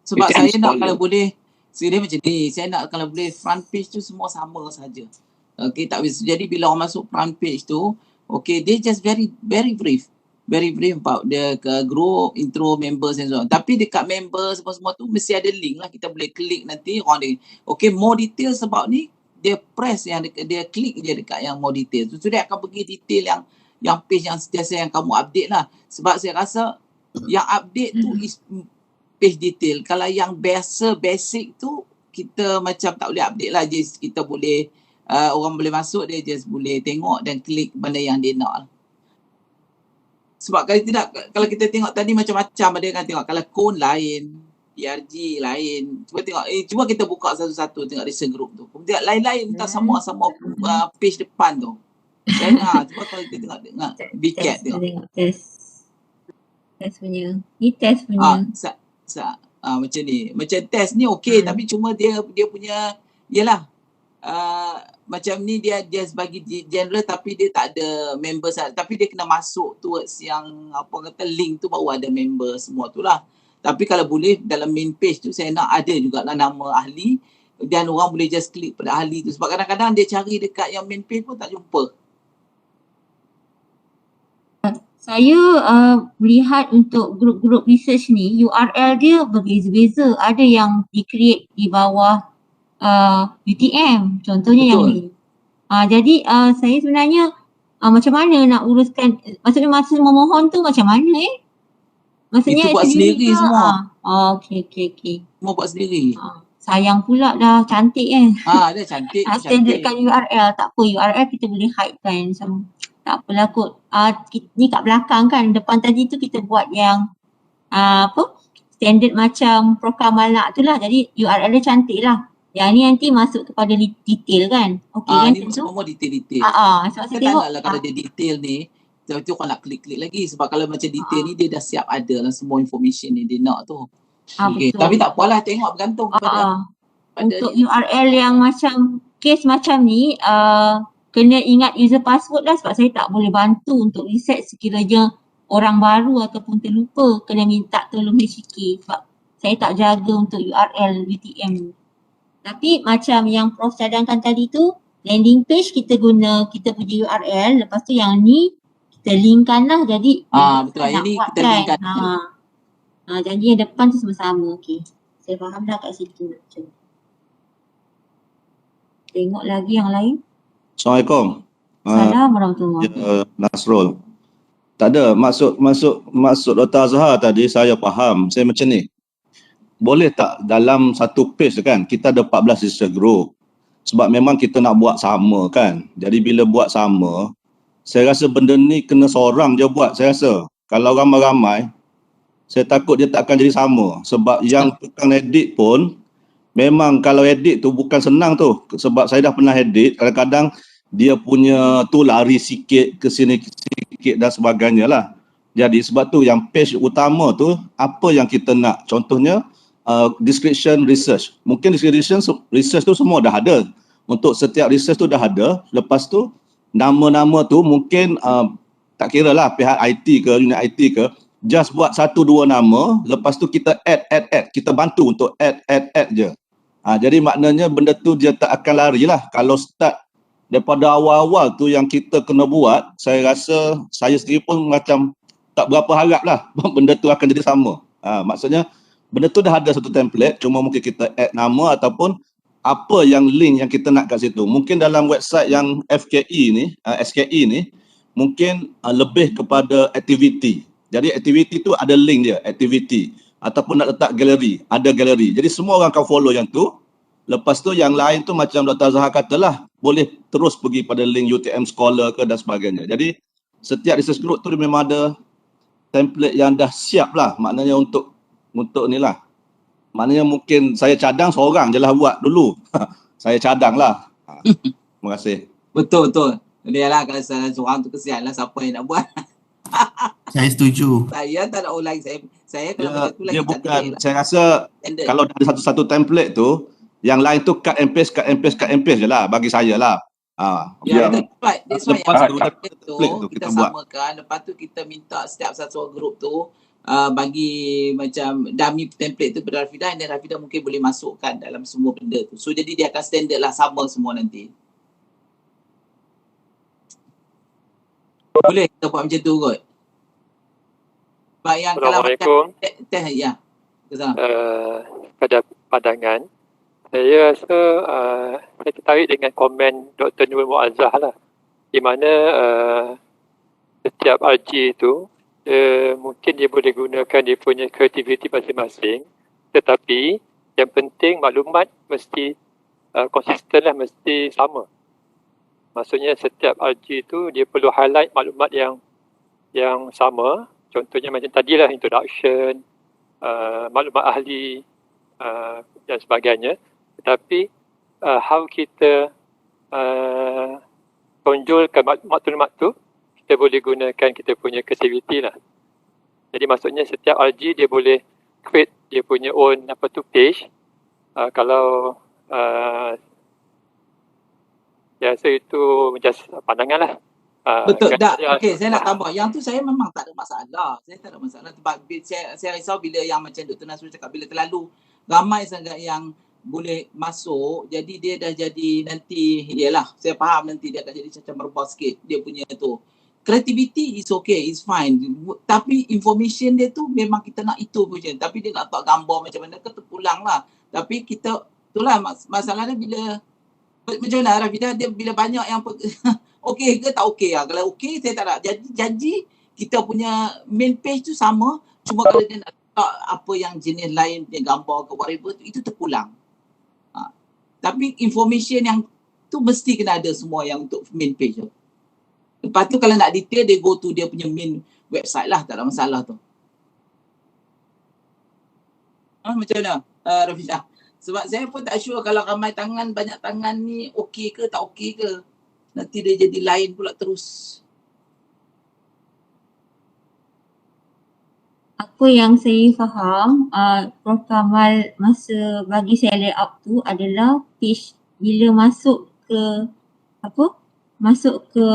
Sebab saya nak kalau boleh, dia macam ni, saya nak kalau boleh front page tu semua sama saja. Okay, tak bisa. Jadi bila orang masuk front page tu, okay, they just very brief. Very brief about the group, intro, members and so on. Tapi dekat members semua tu mesti ada link lah. Kita boleh klik nanti orang dia. Okay, more details about ni, dia press yang dia klik je dekat yang more details. So dia akan pergi detail yang page yang sentiasa yang kamu update lah. Sebab saya rasa yang update tu is page detail. Kalau yang biasa basic tu kita macam tak boleh update lah. Just kita boleh orang boleh masuk, dia just boleh tengok dan klik benda yang dia nak. Sebab kalau tidak, kalau kita tengok tadi macam-macam, ada kan tengok kalau cone lain, PRG lain. Cuba tengok, cuba kita buka satu-satu tengok research group tu. Kemudian lain-lain entah sama page depan tu. Saya cuba kalau kita tengok BCAT tengok. Test punya. Ni test punya. Macam ni. Macam test ni okey tapi cuma dia punya yalah macam ni dia bagi general tapi dia tak ada member tapi dia kena masuk towards yang apa kata link tu baru ada member semua tu lah. Tapi kalau boleh dalam main page tu saya nak ada jugalah nama ahli dan orang boleh just klik pada ahli tu sebab kadang-kadang dia cari dekat yang main page pun tak jumpa. Saya melihat untuk grup-grup research ni URL dia berbeza-beza. Ada yang di-create di bawah UTM contohnya. Betul. Yang ni. Jadi saya sebenarnya macam mana nak uruskan, maksudnya masa memohon tu macam mana Maksudnya itu buat sendiri semua. Okey. Semua buat sendiri. Sayang pula dah cantik dia cantik. Standardkan URL, tak apa URL kita boleh hide kan. Tak apalah kot. Ni kat belakang kan, depan tadi tu kita buat yang standard macam program malak tu lah. Jadi URL dia cantik lah. Yang ni nanti masuk kepada detail kan. Okey kan ni semua detail-detail. Sebab saya tengok. Tak naklah kalau dia detail ni. Sebab tu kau nak klik-klik lagi. Sebab kalau macam detail ni dia dah siap ada lah semua information ni dia nak tu. Okay. Tapi tak apalah tengok bergantung pada untuk URL yang macam case macam ni kena ingat user password lah sebab saya tak boleh bantu untuk reset sekiranya orang baru ataupun terlupa kena minta tolong HK sebab saya tak jaga untuk URL UTM. Tapi macam yang Prof cadangkan tadi tu landing page kita guna kita punya URL, lepas tu yang ni kita linkkan lah jadi betul yang ni kita linkkan. Jadi yang depan tu sama-sama. Okey. Saya faham dah kat situ macam. Tengok lagi yang lain. Assalamualaikum. Assalamualaikum warahmatullahi wabarakatuh. Nasrul. Tak ada maksud Dr. Azhar tadi saya faham. Saya macam ni. Boleh tak dalam satu page kan kita ada 14 research group. Sebab memang kita nak buat sama kan. Jadi bila buat sama, saya rasa benda ni kena seorang je buat saya rasa. Kalau ramai-ramai, saya takut dia tak akan jadi sama. Sebab yang tukang edit pun, memang kalau edit tu bukan senang tu. Sebab saya dah pernah edit, kadang-kadang dia punya tu lari sikit ke sini sikit dan sebagainya lah. Jadi sebab tu yang page utama tu, apa yang kita nak. Contohnya, description research. Mungkin description research tu semua dah ada. Untuk setiap research tu dah ada. Lepas tu, nama-nama tu mungkin tak kira lah pihak IT ke, unit IT ke, just buat 1-2 nama, lepas tu kita add. Kita bantu untuk add je. Jadi maknanya benda tu dia tak akan lari lah. Kalau start daripada awal-awal tu yang kita kena buat, saya rasa saya sendiri pun macam tak berapa harap lah benda tu akan jadi sama. Maksudnya benda tu dah ada satu template, cuma mungkin kita add nama ataupun apa yang link yang kita nak kat situ. Mungkin dalam website yang SKE ni, mungkin lebih kepada activity. Jadi activity tu ada link dia, activity. Ataupun nak letak galeri, ada galeri. Jadi semua orang akan follow yang tu. Lepas tu yang lain tu macam Dr. Zahar katalah, boleh terus pergi pada link UTM Scholar ke dan sebagainya. Jadi setiap research group tu memang ada template yang dah siap lah. Maknanya untuk ni lah. Maknanya mungkin saya cadang seorang je lah buat dulu. Saya cadang lah. Terima kasih. Betul. Dia lah kalau seorang tu kesian lah siapa yang nak buat. Saya setuju. Saya tak nak ulang. Saya kalau benda tu lagi dia bukan, lah. saya rasa kalau ada satu template tu, yang lain tu cut and paste je lah bagi saya lah. That's why yang tu kita samakan. Lepas tu kita minta setiap satu group tu bagi macam dummy template tu pada Rafidah, dan Rafidah mungkin boleh masukkan dalam semua benda tu. So jadi dia akan standard lah, sama semua nanti. Boleh kita buat macam tu kot. Sebab yang kalau macam pada pandangan, saya rasa saya tertarik dengan komen Dr. Nur Muazzah lah. Di mana setiap RG tu mungkin dia boleh gunakan dia punya kreativiti masing-masing, tetapi yang penting maklumat mesti konsisten lah, mesti sama. Maksudnya setiap RG tu dia perlu highlight maklumat yang sama. Contohnya macam tadilah introduction, maklumat ahli dan sebagainya, tetapi how kita tonjolkan maklumat tu, kita boleh gunakan kita punya creativity lah. Jadi maksudnya setiap RG dia boleh create dia punya own page. Kalau biasa itu just pandangan lah. Betul, kan tak. dia- Okey, saya nak tambah. Yang tu saya memang tak ada masalah. Saya tak ada masalah. Sebab saya risau bila yang macam Dr. Nasrul cakap, bila terlalu ramai sangat yang boleh masuk, jadi dia dah jadi nanti, yalah, saya faham nanti dia akan jadi macam merbau sikit dia punya tu. Creativity is okay, is fine. Tapi information dia tu memang kita nak itu pun je. Tapi dia nak tahu gambar macam mana ke terpulang lah. Tapi kita, itulah masalahnya bila, macam mana Rafidah, dia bila banyak yang okey ke tak okey lah. Kalau okey saya tak nak. Janji kita punya main page tu sama, cuma kalau dia nak letak apa yang jenis lain, dia gambar ke whatever tu, itu terpulang. Tapi information yang tu mesti kena ada semua yang untuk main page tu. Lepas tu kalau nak detail, dia go to dia punya main website lah, tak ada masalah tu. Macam mana Rafidah? Sebab saya pun tak sure kalau ramai tangan, banyak tangan ni okey ke tak okey ke. Nanti dia jadi lain pula terus. Apa yang saya faham, Prof. Kamal masa bagi saya layout tu adalah page bila masuk ke masuk ke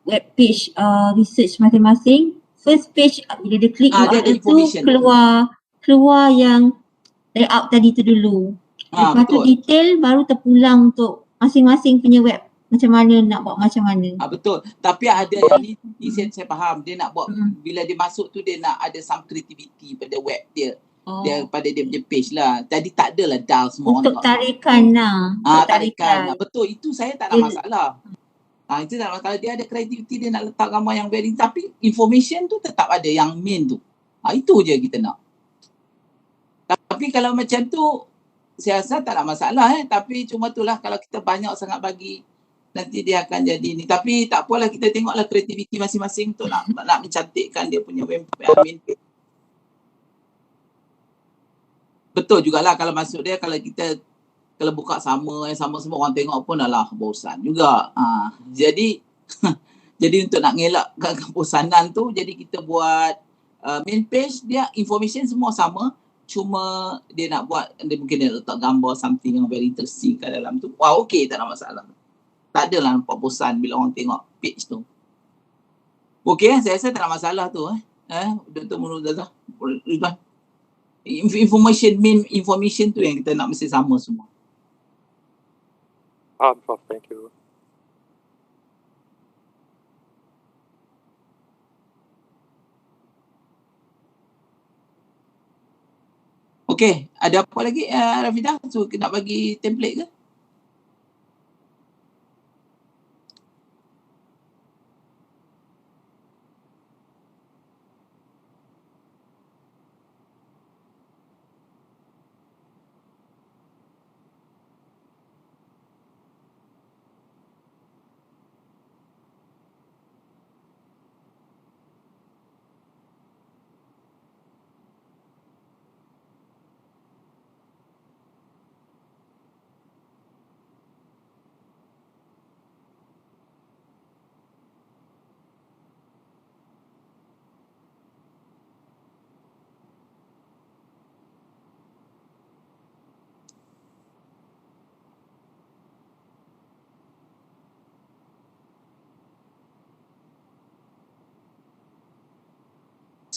web page research masing-masing, first page bila dia klik dia ada URL tu information tu. keluar yang layout tadi tu dulu. Lepas tu Betul. detail baru terpulang untuk masing-masing punya web macam mana nak buat macam mana. Betul. Tapi ada yang ni saya faham. Dia nak buat, bila dia masuk tu dia nak ada some creativity pada web dia. Dia pada dia punya page lah. Tadi tak adalah dull semua Untuk orang tarikan lah. tarikan. Betul, itu saya tak ada masalah. Itu tak ada masalah. Dia ada creativity, dia nak letak gambar yang very, tapi information tu tetap ada yang main tu. Itu je kita nak. Tapi kalau macam tu, saya rasa tak ada masalah Tapi cuma itulah kalau kita banyak sangat bagi, nanti dia akan jadi ni. Tapi tak apalah, kita tengoklah kreativiti masing-masing tu nak mencantikkan dia punya main page. Betul jugalah kalau masuk dia, kalau kita kalau buka sama semua orang tengok pun alah bosan juga. Jadi jadi untuk nak ngelakkan kebosanan tu, jadi kita buat main page dia information semua sama, cuma dia nak buat, dia mungkin dia letak gambar something yang very interesting kat dalam tu. Okey, tak ada masalah. Tak adalah nampak bosan bila orang tengok page tu. Okey, saya rasa tak ada masalah tu. Dr. Munuzazah, Ridwan. Information tu yang kita nak mesti sama semua. Prof, thank you. Okey, ada apa lagi Rafidah? So, nak bagi template ke?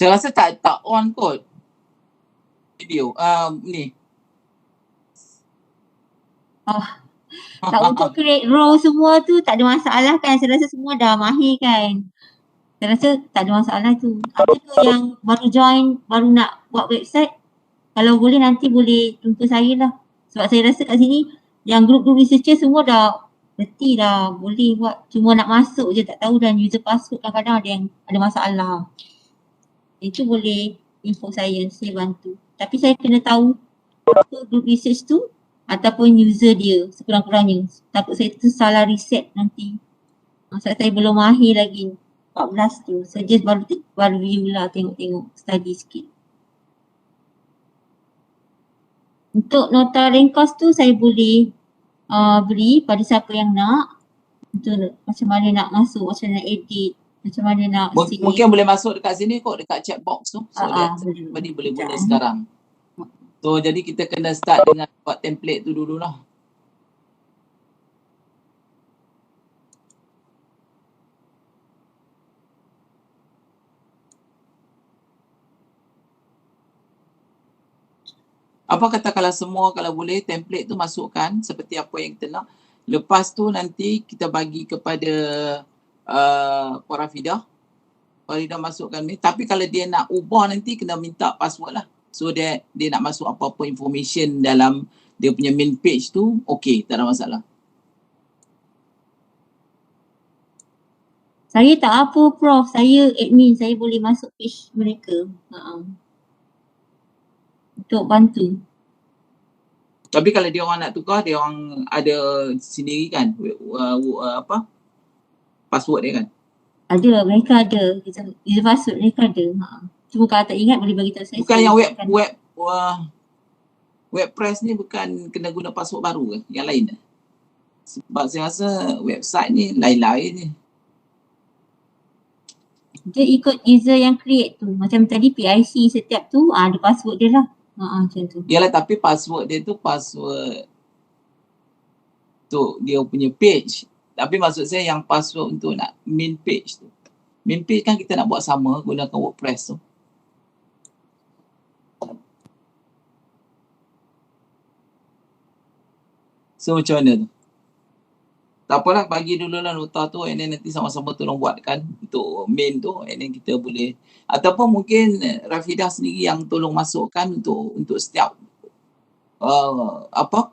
Saya rasa tak on kot video ni. Tak, untuk create row semua tu tak ada masalah kan. Saya rasa semua dah mahir kan. Saya rasa tak ada masalah tu. Ada tu yang baru join, baru nak buat website, kalau boleh nanti boleh jumpa saya lah. Sebab saya rasa kat sini yang grup-grup researcher semua dah reti dah boleh buat. Cuma nak masuk je tak tahu, dan user password kadang-kadang ada yang ada masalah. Itu boleh info saya bantu. Tapi saya kena tahu apa group research tu ataupun user dia sekurang-kurangnya. Takut saya tersalah reset nanti. Sebab saya belum mahir lagi 14 tu. Saya just baru view lah, tengok-tengok, study sikit. Untuk nota ringkas tu saya boleh beri pada siapa yang nak. Untuk macam mana nak masuk, macam mana nak edit, macam mana nak save. Mungkin boleh masuk dekat sini kot, dekat chat box tu. So boleh. boleh guna sekarang. So jadi kita kena start dengan buat template tu dululah. Apa kata kalau boleh template tu masukkan seperti apa yang kita nak. Lepas tu nanti kita bagi kepada Puan Rafidah. Puan Rafidah masukkan ni. Tapi kalau dia nak ubah nanti kena minta password lah. So dia nak masuk apa-apa information dalam dia punya main page tu, okey, tak ada masalah. Saya tak apa Prof, saya admin, saya boleh masuk page mereka. Untuk bantu. Tapi kalau dia orang nak tukar, dia orang ada sendiri kan password dia kan? Ada, mereka ada. User password mereka ada. Cuma kalau tak ingat boleh bagi tahu saya. Bukan yang WordPress ni bukan kena guna password baru ke? Yang lain ke? Sebab saya rasa website ni lain-lain ni. Dia ikut user yang create tu. Macam tadi PIC setiap tu ada password dia lah. Macam tu. Yalah, tapi password dia tu password untuk dia punya page. Tapi maksud saya yang password untuk nak main page tu. Main page kan kita nak buat sama gunakan WordPress tu. So macam mana tu? Tak apalah, bagi dululah nota tu and then nanti sama-sama tolong buatkan untuk main tu and then kita boleh, ataupun mungkin Rafidah sendiri yang tolong masukkan untuk setiap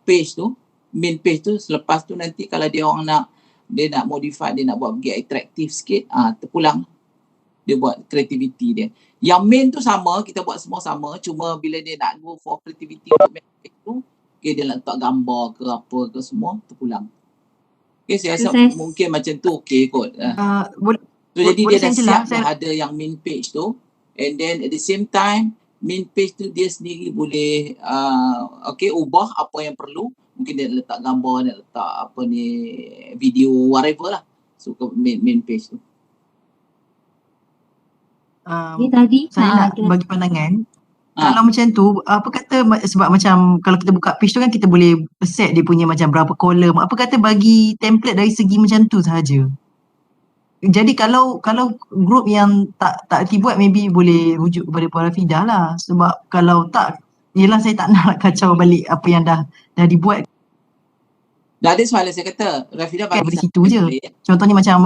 page tu, main page tu. Selepas tu nanti kalau dia orang nak modify, dia nak buat pergi atraktif sikit, terpulang dia buat creativity dia. Yang main tu sama, kita buat semua sama, cuma bila dia nak go for creativity untuk main page tu, dia nak letak gambar ke apa ke semua, terpulang. Saya rasa mungkin macam tu okey kot. So jadi dia dah siap dah ada yang main page tu, and then at the same time main page tu dia sendiri boleh ubah apa yang perlu. Mungkin dia letak gambar, dia letak video, whatever lah. So main page tu. Tadi saya nak bagi pandangan. Kalau macam tu, apa kata, sebab macam kalau kita buka page tu kan kita boleh set dia punya macam berapa kolom. Apa kata bagi template dari segi macam tu sahaja. Jadi kalau group yang tak erti buat, maybe boleh rujuk kepada Puan Rafidah lah. Sebab kalau tak, yelah saya tak nak kacau balik apa yang dah dibuat. Dah ada soalan saya kata, Rafidah bagi dari situ je. Contohnya macam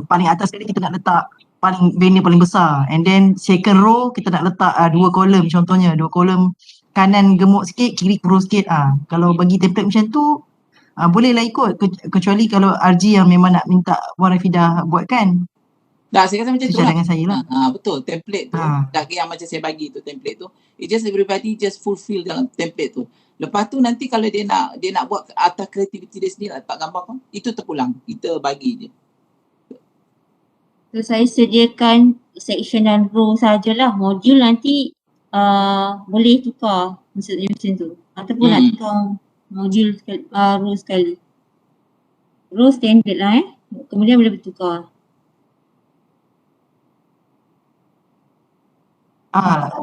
paling atas sekali kita nak letak banner paling besar, and then second row kita nak letak 2 kolom, contohnya 2 kolom kanan gemuk sikit, kiri kurus sikit. Kalau bagi template macam tu bolehlah ikut, kecuali kalau RG yang memang nak minta Puan Rafidah buatkan. Saya kata macam tu lah. Dengan saya lah. Betul, template tu yang macam saya bagi tu, template tu, it just everybody just fulfill dalam template tu. Lepas tu nanti kalau dia nak buat atas kreativiti dia sendiri, letak gambar kan, itu terpulang, kita bagi je. So saya sediakan section dan row sajalah. Modul nanti boleh tukar, maksudnya macam tu. Ataupun nak tukar modul row sekali. Row standard lah kemudian boleh bertukar.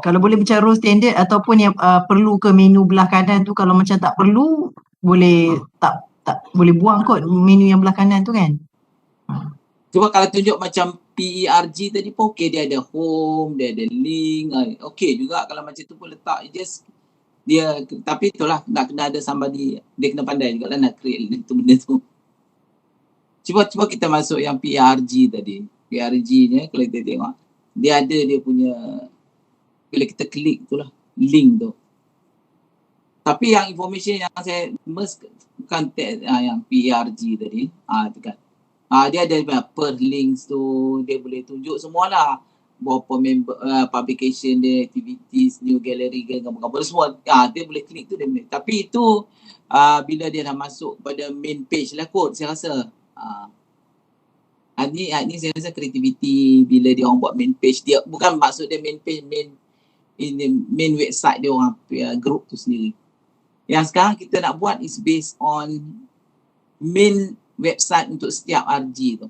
Kalau boleh macam row standard ataupun yang perlu ke menu belah kanan tu, kalau macam tak perlu boleh tak boleh buang kot menu yang belah kanan tu kan. Cuba kalau tunjuk macam PERG tadi pun okey, dia ada home, dia ada link, okey juga kalau macam tu pun letak just dia, tapi itulah nak kena ada somebody, dia kena pandai juga lah nak create itu benda tu. Cuba kita masuk yang PERG tadi. PERG ni kalau kita tengok, dia ada dia punya, bila kita klik tu lah link tu. Tapi yang information yang saya bukan yang PERG tadi, tu kan. Dia ada per links tu, dia boleh tunjuk semualah berapa member, publication dia, activities, new gallery, gambar-gambar semua. Dia boleh klik tu dia boleh. Tapi itu bila dia dah masuk pada main page lah kot, saya rasa. Ni saya rasa creativity bila dia orang buat main page dia, bukan maksud dia main page, main website dia orang group tu sendiri. Yang sekarang kita nak buat is based on main website untuk setiap RG tu.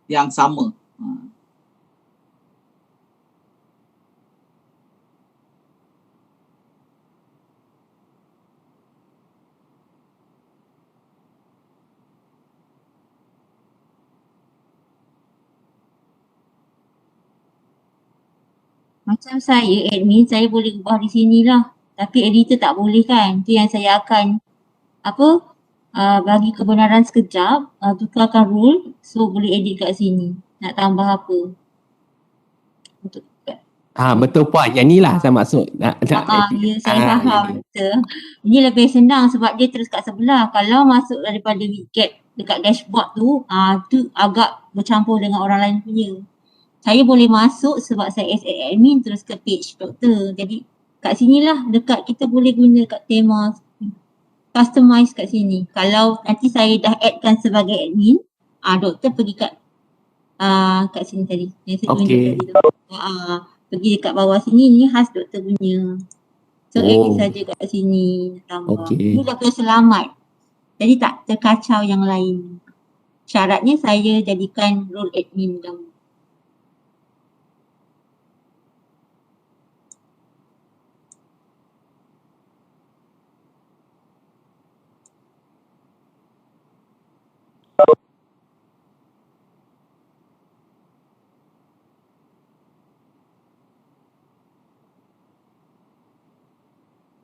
Yang sama. Macam saya admin, saya boleh ubah di sini lah. Tapi editor tak boleh kan. Itu yang saya akan bagi kebenaran sekejap, tukarkan rule, so boleh edit kat sini. Nak tambah apa. Untuk Betul puan. Yang ni lah saya maksud. ya, saya faham. Betul. Ini lebih senang sebab dia terus kat sebelah. Kalau masuk daripada widget dekat dashboard tu, tu agak bercampur dengan orang lain punya. Saya boleh masuk sebab saya as admin terus ke page doktor. Jadi kat sinilah dekat kita boleh guna kat tema customize kat sini. Kalau nanti saya dah addkan sebagai admin, doktor pergi kat sini tadi. Yang saya tunjuk tadi tu. Pergi dekat bawah sini, ni khas doktor punya. So edit saja kat sini, tambah. Ini doktor selamat. Jadi tak terkacau yang lain. Syaratnya saya jadikan role admin dahulu.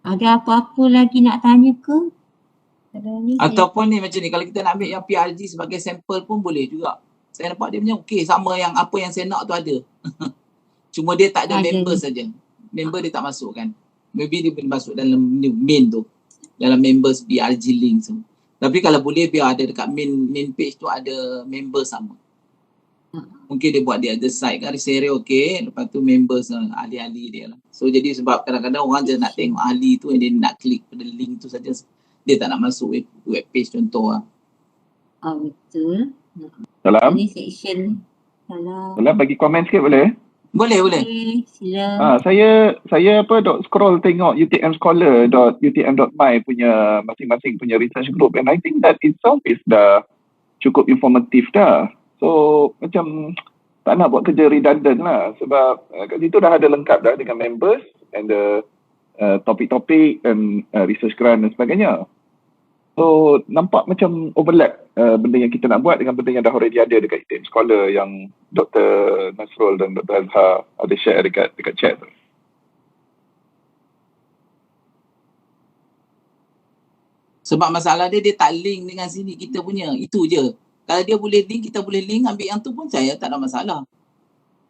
Ada apa-apa lagi nak tanya ke? Ataupun ni macam ni, kalau kita nak ambil yang PRG sebagai sampel pun boleh juga. Saya nampak dia punya okey, sama yang apa yang saya nak tu ada. Cuma dia tak ada member saja. Member dia tak masuk kan. Maybe dia boleh masuk dalam main tu. Dalam members PRG link tu. Tapi kalau boleh biar ada dekat main page tu ada member sama. Mungkin dia buat dia ada site kan, reseller okey, lepas tu members ahli-ahli dia lah. So jadi sebab kadang-kadang orang je nak tengok ahli tu, dia nak klik pada link tu saja, dia tak nak masuk web page contoh lah. Betul. Salam. Ini section. Salam, bagi komen sikit boleh? Boleh. Okay, sila. Saya scroll tengok utm.my punya masing-masing punya research group, and I think that itself is dah cukup informatif dah. So macam tak nak buat kerja redundant lah, sebab kat situ dah ada lengkap dah dengan members and the topik-topik and research grant dan sebagainya. So nampak macam overlap benda yang kita nak buat dengan benda yang dah already ada dekat UTM Scholar yang Dr. Nasrul dan Dr. Azhar ada share dekat chat tu. Sebab masalah dia tak link dengan sini kita punya, itu je. Kalau dia boleh link, kita boleh link, ambil yang tu pun saya tak ada masalah.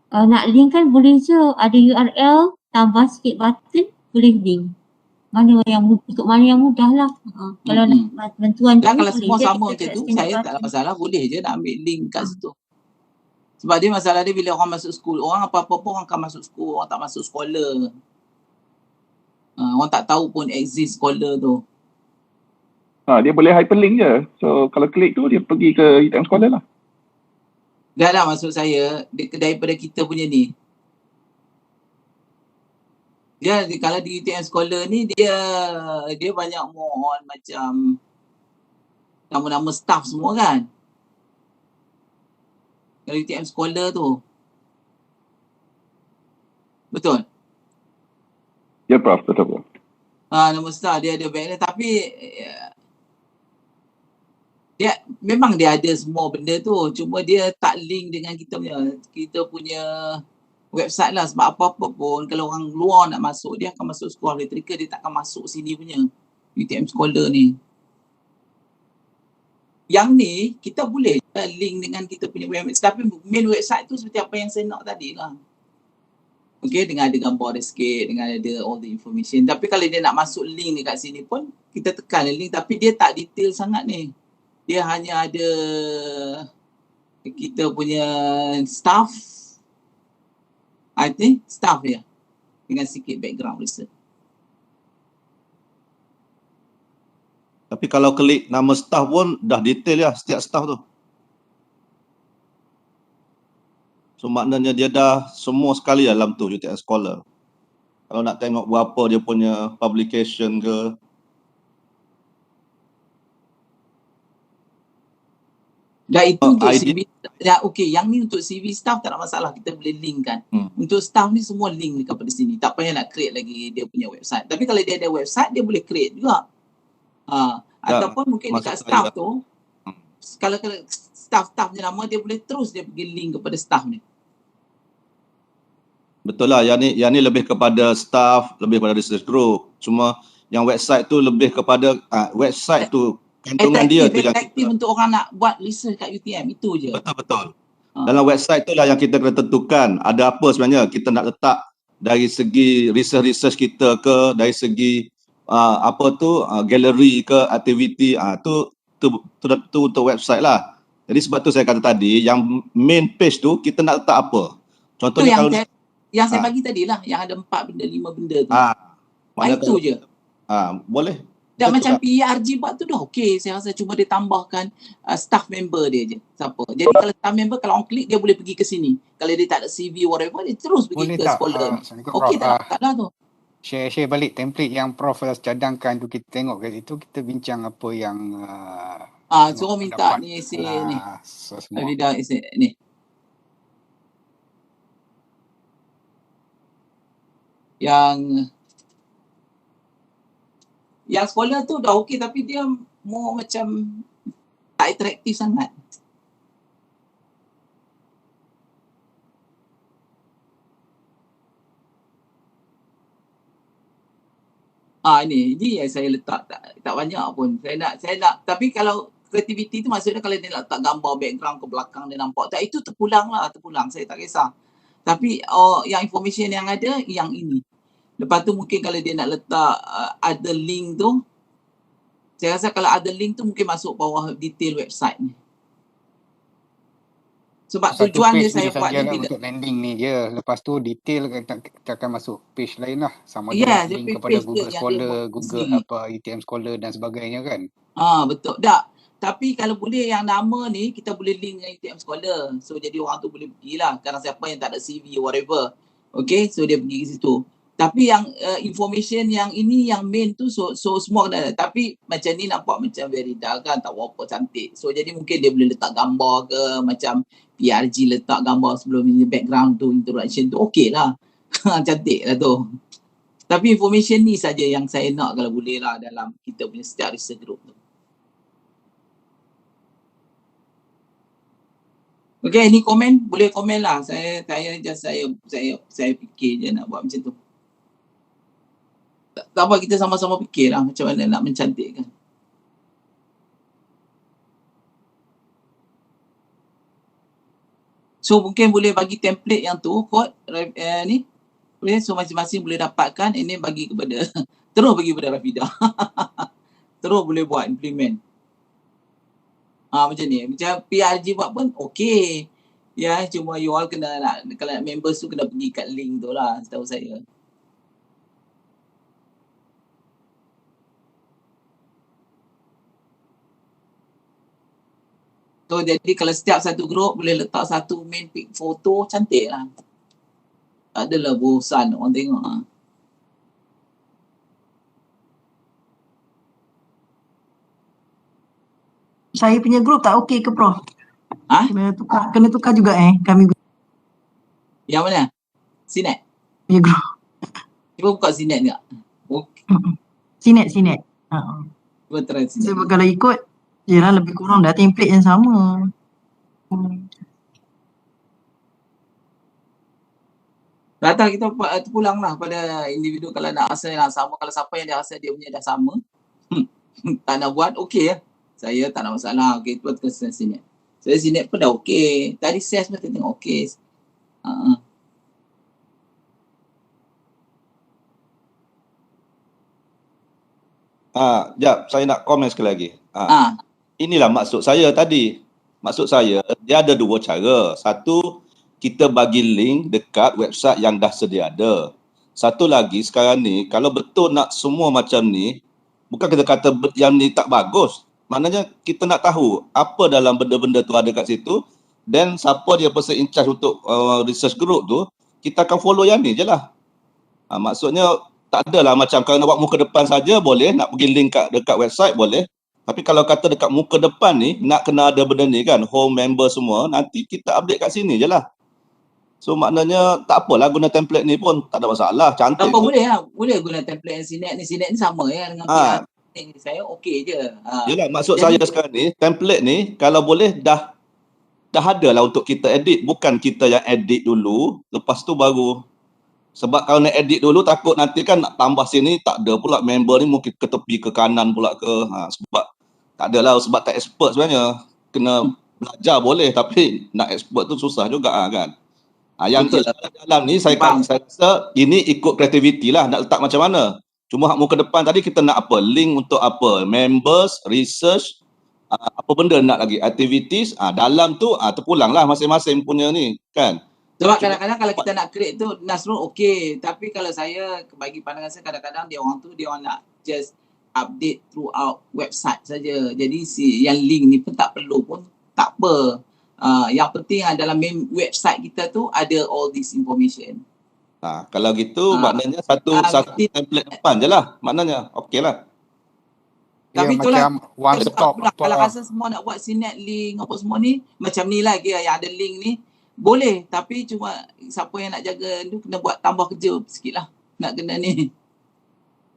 Nak link kan boleh je, ada URL, tambah sikit button, boleh link. Mana yang mudah lah. Kalau nak bantuan tu kalau semua sama macam tu, saya tak ada masalah, boleh je nak ambil link kat situ. Sebab dia masalah dia bila orang masuk school, orang apa-apa pun orang akan masuk school, orang tak masuk scholar. Orang tak tahu pun exist scholar tu. Dia boleh hyperlink je. So kalau klik tu dia pergi ke UTM Scholar lah. Dah lah maksud saya daripada kita punya ni. Dia kalau di UTM Scholar ni dia banyak mohon macam nama-nama staff semua kan. Kalau UTM Scholar tu. Betul? Ya Prof, betul. Nama staff dia ada banner tapi dia memang dia ada semua benda tu, cuma dia tak link dengan kita punya website lah. Sebab apa-apa pun kalau orang luar nak masuk, dia akan masuk sekolah elektrikal, dia tak akan masuk sini punya UTM Scholar ni. Yang ni kita boleh link dengan kita punya website, tapi main website tu seperti apa yang saya nak tadi lah. Okay, dengan ada gambar dia sikit, dengan ada all the information. Tapi kalau dia nak masuk link dekat sini pun, kita tekan link, tapi dia tak detail sangat ni. Dia hanya ada kita punya staff, I think staff dia, dengan sikit background research. Tapi kalau klik nama staff pun dah detail ya setiap staff tu. So maknanya dia dah semua sekali dalam tu UTM Scholar. Kalau nak tengok berapa dia punya publication ke. Dah itu untuk ID. CV. Ya, okey. Yang ni untuk CV staff tak ada masalah. Kita boleh link kan. Untuk staff ni semua link dekat pada sini. Tak payah nak create lagi dia punya website. Tapi kalau dia ada website, dia boleh create juga. Ataupun mungkin dekat staff tu, kalau staff je nama, dia boleh terus dia pergi link kepada staff ni. Betul lah. Yang ni lebih kepada staff, lebih kepada research group. Cuma yang website tu lebih kepada website tu kantongan dia tu yang efektif untuk orang nak buat research kat UTM, itu je. Betul. Dalam website tu lah yang kita kena tentukan ada apa sebenarnya kita nak letak dari segi research kita ke, dari segi gallery ke, aktiviti, tu untuk website lah. Jadi sebab tu saya kata tadi yang main page tu kita nak letak apa. Contohnya kalau yang saya bagi tadi lah, yang ada 4 benda, 5 benda tu. Itu je. Boleh. Dan macam PRG buat tu dah okey. Saya rasa cuma dia tambahkan staff member dia je. Siapa. Jadi kalau staff member, kalau orang klik, dia boleh pergi ke sini. Kalau dia tak ada CV whatever, dia terus pergi ke sekolah. Okey tak lah tu. Share balik template yang Prof cadangkan tu, kita tengok kat situ, kita bincang apa yang so minta ni essay ni. Vida essay ni. Yang sekolah tu dah okey, tapi dia more macam tak atraktif sangat. Ini yang saya letak tak banyak pun. Saya nak tapi kalau kreativiti tu maksudnya kalau dia nak letak gambar background ke belakang dia nampak tak, itu terpulang. Saya tak kisah. Tapi yang information yang ada yang ini. Lepas tu mungkin kalau dia nak letak ada link tu, saya rasa kalau ada link tu mungkin masuk bawah detail website ni. Sebab tujuan dia saya buat ni untuk landing ni je. Lepas tu detail kita akan masuk page lain lah. Sama link kepada Google Scholar, Google UTM Scholar dan sebagainya kan. Betul. Tapi kalau boleh yang nama ni kita boleh link dengan UTM Scholar. So jadi orang tu boleh pergilah. Kadang siapa yang tak ada CV whatever. Okay, so dia pergi ke situ. Tapi yang information yang ini yang main tu so semua kena. Tapi macam ni nampak macam very dull kan, tak berapa cantik. So jadi mungkin dia boleh letak gambar ke, macam PRG letak gambar sebelum ini background tu, introduction tu, okey lah. Cantik lah tu. Tapi information ni saja yang saya nak kalau boleh lah dalam kita punya setiap research group tu. Okay, ni komen, boleh komen lah. Saya fikir je nak buat macam tu. Tak apa, kita sama-sama fikir lah macam mana nak mencantikkan. So mungkin boleh bagi template yang tu, kod ni. Boleh, so masing-masing boleh dapatkan. Ini bagi kepada, terus bagi kepada Rafidah. Terus boleh buat, implement. Macam ni. Macam PRG buat pun okey. Ya, cuma you all kena nak, kalau members tu kena pergi kat link tu lah, setahu saya. So jadi kalau setiap satu grup boleh letak satu main pic foto, cantik lah. Tak adalah bosan orang tengok. Saya punya grup tak okey ke Prof? Kena tukar juga kami. Yang mana? Sinet? Punya grup. Cuba buka Sinet tak? Sinet. Cuba try Sinet. Sebab kalau ikut, yelah lebih kurang dah template yang sama. Rata kita terpulang lah pada individu kalau nak rasa yang sama. Kalau siapa yang dia rasa dia punya dah sama, tak nak buat, okey lah. Saya tak ada masalah. Okey, tu tukar Sinet. Saya Sinet pun dah okey. Tadi SES pun tengok okey. Jap, saya nak komen sekali lagi. Inilah maksud saya tadi. Maksud saya, dia ada dua cara. Satu, kita bagi link dekat website yang dah sedia ada. Satu lagi, sekarang ni, kalau betul nak semua macam ni, bukan kita kata yang ni tak bagus. Maknanya kita nak tahu apa dalam benda-benda tu ada kat situ, dan siapa dia person in charge untuk research group tu, kita akan follow yang ni je lah. Maksudnya tak adalah macam kalau nak buat muka depan saja boleh, nak pergi link dekat website boleh. Tapi kalau kata dekat muka depan ni, nak kena ada benda ni kan, home member semua, nanti kita update kat sini je lah. So maknanya tak apalah guna template ni pun, tak ada masalah, cantik Apa pun. boleh lah. Boleh guna template yang Sinet ni. Sinet ni sama ya dengan PR. Saya okey je. Yelah, maksud Jadi, saya sekarang ni, template ni kalau boleh dah ada lah untuk kita edit. Bukan kita yang edit dulu, lepas tu baru. Sebab kalau nak edit dulu takut nanti kan nak tambah sini tak ada pula member ni mungkin ke tepi ke kanan pula ke. Sebab tak adalah, sebab tak expert sebenarnya. Kena belajar boleh tapi nak expert tu susah juga kan. Yang betul lah. dalam ni saya rasa ini ikut kreativiti lah nak letak macam mana. Cuma hak muka depan tadi kita nak apa? Link untuk apa? Members, research, apa benda nak lagi? Activities, dalam tu terpulang lah masing-masing punya ni kan. Sebab kadang-kadang kalau kita nak create tu Nasrul okey, tapi kalau saya bagi pandangan saya kadang-kadang dia orang nak just update throughout website saja. Jadi yang link ni pun tak perlu pun tak apa. Yang penting dalam main website kita tu ada all this information. Kalau gitu maknanya satu template depan je lah. Maknanya okey lah. Tapi macam one stop kalau rasa semua nak buat Sinet link apa semua ni macam ni lah yang ada link ni boleh, tapi cuma siapa yang nak jaga tu kena buat tambah kerja sikit lah nak kena ni.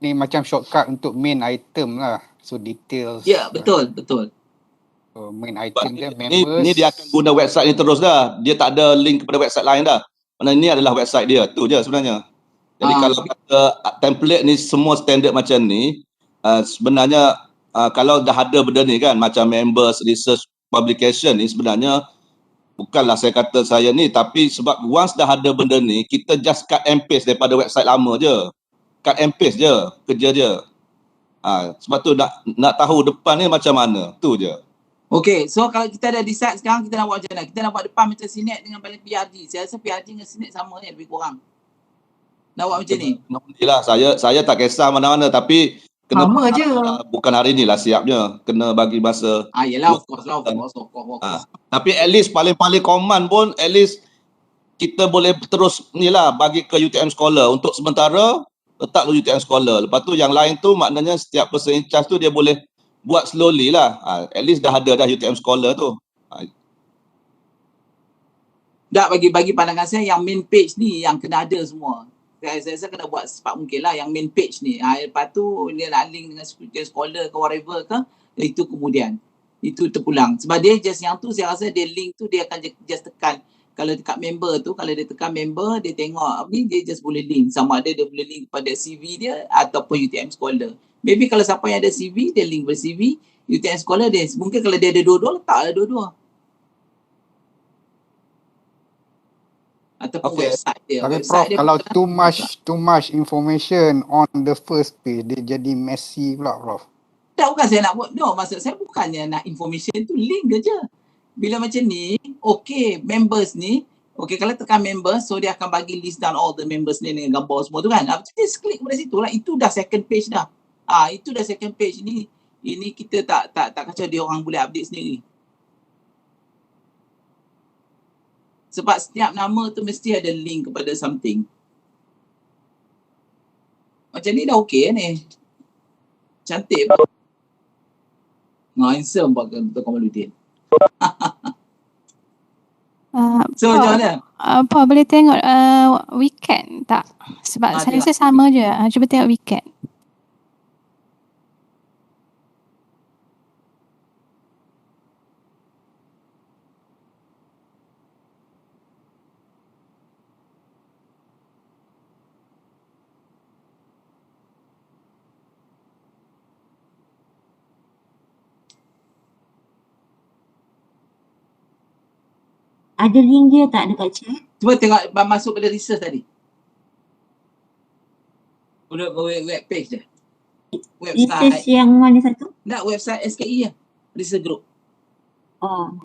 Ni macam shortcut untuk main item lah. So details. Ya, betul. So main item dia members. Ni dia akan guna website ni terus dah. Dia tak ada link kepada website lain dah. Mana ni adalah website dia. Tu je sebenarnya. Jadi kalau kata template ni semua standard macam ni, sebenarnya kalau dah ada benda ni kan, macam members, research, publication ni sebenarnya bukanlah saya kata saya ni, tapi sebab once dah ada benda ni, kita just cut and paste daripada website lama je. Cut and paste je, kerja je. Sebab tu nak tahu depan ni macam mana, tu je. Okay, so kalau kita dah decide sekarang kita nak buat macam mana? Kita nak buat depan macam Sinet dengan balik PRG. Saya rasa PRG dengan Sinet sama ni, lebih kurang. Nak buat macam ni? Alhamdulillah, saya tak kisah mana-mana, tapi kena sama je. Bukan hari ni lah siapnya. Kena bagi masa. Yelah, of course. Tapi at least paling-paling command pun, at least kita boleh terus ni lah bagi ke UTM Scholar. Untuk sementara, letak ke UTM Scholar. Lepas tu yang lain tu maknanya setiap person in charge tu dia boleh buat slowly lah. At least dah ada UTM Scholar tu. Bagi pandangan saya yang main page ni yang kena ada semua. Saya kena buat secepat mungkin lah yang main page ni. Lepas tu dia nak link dengan Scholar ke whatever ke, itu kemudian. Itu terpulang. Sebab dia just yang tu saya rasa dia link tu dia akan just tekan. Kalau dekat member tu, kalau dia tekan member, dia tengok ni dia just boleh link. Sama ada dia boleh link pada CV dia ataupun UTM Scholar. Maybe kalau siapa yang ada CV, dia link pada CV. UTM Scholar dia, mungkin kalau dia ada dua-dua, letaklah dua-dua. Ataupun website dia. Tapi website Prof, dia kalau too much information on the first page, dia jadi messy pula Prof. Tak, bukan saya nak buat. No, maksud saya bukannya nak information tu, link je. Bila macam ni, okay, members ni, okay, kalau tekan members, so dia akan bagi list down all the members ni dengan gambar semua tu kan. Just klik pada situ lah. Itu dah second page dah. Itu dah second page ni. Ini kita tak kacau dia orang boleh update sendiri. Sebab setiap nama tu mesti ada link kepada something. Macam ni dah okey ni. Cantik pun. Handsome pakai Dr. Kamaluddin. So macam mana? Apa boleh tengok weekend tak? Sebab saya rasa sama je. Cuba tengok weekend. Ada link dia tak dekat chat? Cuba tengok masuk pada research tadi. Web page dia. Website. Research yang mana satu? Tak, website SKI lah. Research group. Oh.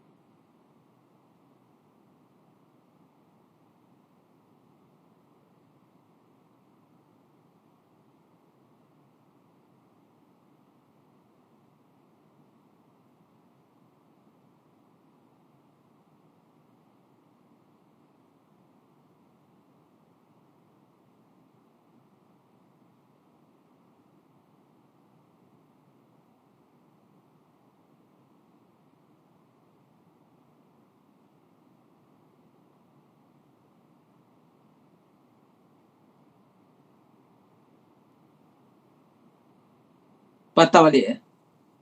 Patah balik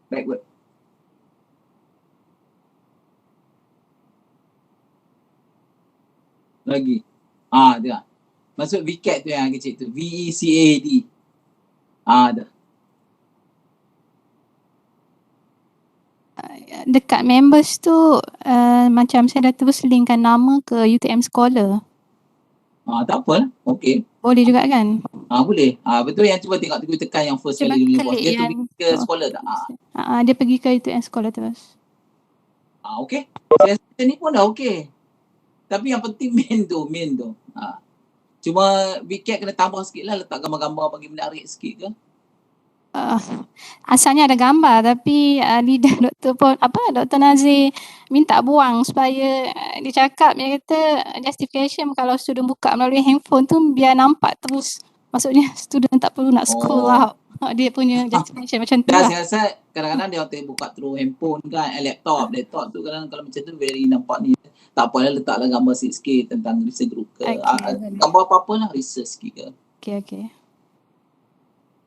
backward. Lagi. Dah. Maksud VCAD tu yang kecil tu. VECAD. Dah. Dekat members tu macam saya dah terus linkkan nama ke UTM Scholar. Tak apa lah. Okey. Boleh juga kan? Boleh. Betul yang cuba tengok tu tekan yang first Cuba kali dia punya box. klik Dia tu yang pergi ke sekolah tak? dia pergi ke UTM Scholar terus. Okey. Saya rasa ni pun dah okey. Tapi yang penting main tu. Cuma VCAD kena tambah sikit lah, letak gambar-gambar bagi menarik sikit ke. Asalnya ada gambar tapi leader doktor pun Dr. Nazir minta buang supaya dia cakap, dia kata justification kalau student buka melalui handphone tu biar nampak terus. Maksudnya student tak perlu nak scroll out. Dia punya justification macam tu lah. Saya rasa kadang-kadang dia orang buka through handphone kan, laptop tu kadang kalau macam tu very nampak ni. Tak apalah, letaklah gambar sikit tentang research group ke. Gambar apa-apa lah, research sikit ke. Okay.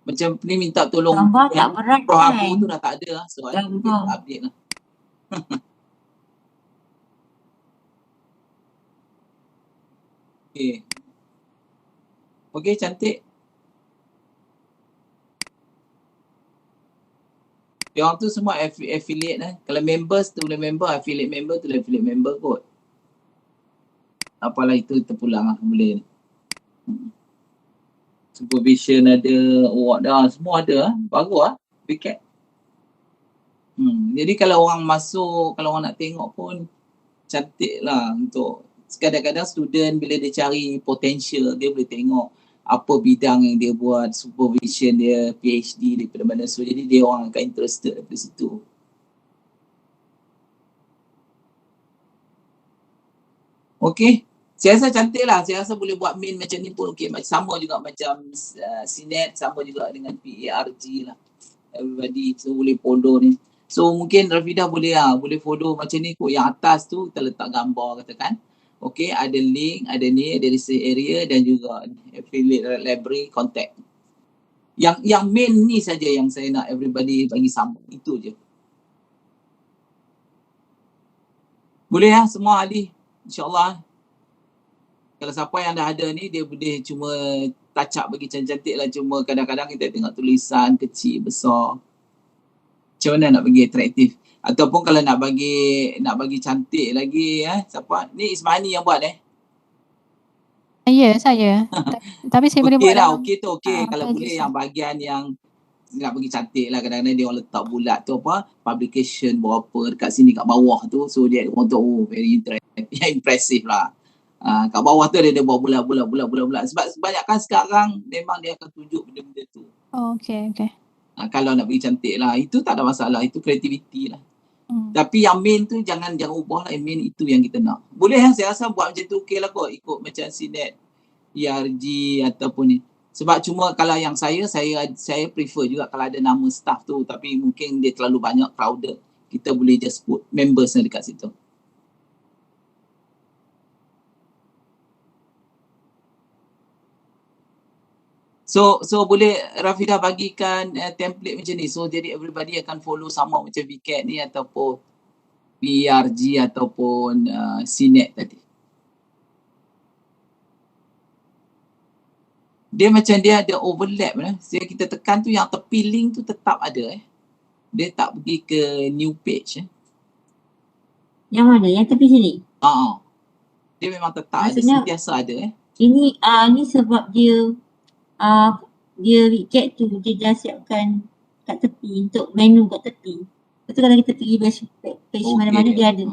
Macam ni minta tolong gambar tak berat kan? Aku tu dah tak ada lah. So kita update lah. Okay, cantik. Dia orang tu semua affiliate lah. Kalau members tu boleh member, affiliate member tu boleh affiliate member kot. Apalah itu terpulang lah, boleh. Supervision ada, award dah, semua ada lah. Bagus lah, VCAD. Jadi kalau orang masuk, kalau orang nak tengok pun cantik lah untuk kadang-kadang student bila dia cari potential, dia boleh tengok apa bidang yang dia buat, supervision dia, PhD daripada mana. So jadi dia orang akan interested daripada situ. Okay. Saya rasa cantik lah. Saya rasa boleh buat main macam ni pun okey. Sama juga macam CNET, sama juga dengan PARG lah. Everybody so boleh follow ni. So mungkin Rafidah boleh follow macam ni kot. Yang atas tu kita letak gambar katakan. Okey, ada link, ada ni, ada research area dan juga affiliate library contact. Yang main ni saja yang saya nak everybody bagi sama. Itu je. Boleh lah semua ahli. InsyaAllah. Kalau siapa yang dah ada ni, dia boleh cuma touch up bagi cantik-cantik lah. Cuma kadang-kadang kita tengok tulisan kecil, besar. Macam mana nak bagi atraktif. Ataupun kalau nak bagi cantik lagi, siapa? Ni Ismani yang buat Ya, saya. Tapi saya boleh buat lah, okey tu okey. Kalau boleh yang bahagian yang nak bagi cantik lah. Kadang-kadang dia orang letak bulat tu publication berapa dekat sini kat bawah tu. So dia orang tu very impressive lah. Kat bawah tu dia buat bulat-bulat. Sebab kebanyakan sekarang memang dia akan tunjuk benda-benda tu. Okay. Kalau nak bagi cantik lah, itu tak ada masalah. Itu kreativiti lah. Tapi yang main tu jangan ubah lah. Yang main itu yang kita nak. Boleh saya rasa buat macam tu okey lah kot. Ikut macam CNET, ERG ataupun ni. Sebab cuma kalau yang saya prefer juga kalau ada nama staff tu. Tapi mungkin dia terlalu banyak crowded. Kita boleh just put members dekat situ. So boleh Rafidah bagikan template macam ni. So jadi everybody akan follow sama macam VCAD ni ataupun PRG ataupun CNET tadi. Dia macam dia ada overlap lah. Kita tekan tu yang tepi link tu tetap ada Dia tak pergi ke new page Yang mana? Yang tepi sini? Dia memang tetap maksudnya, ada, sentiasa ada Ini sebab dia VCAD tu dia dah siapkan kat tepi untuk menu kat tepi. Lepas tu kalau kita pergi page mana-mana dia ada.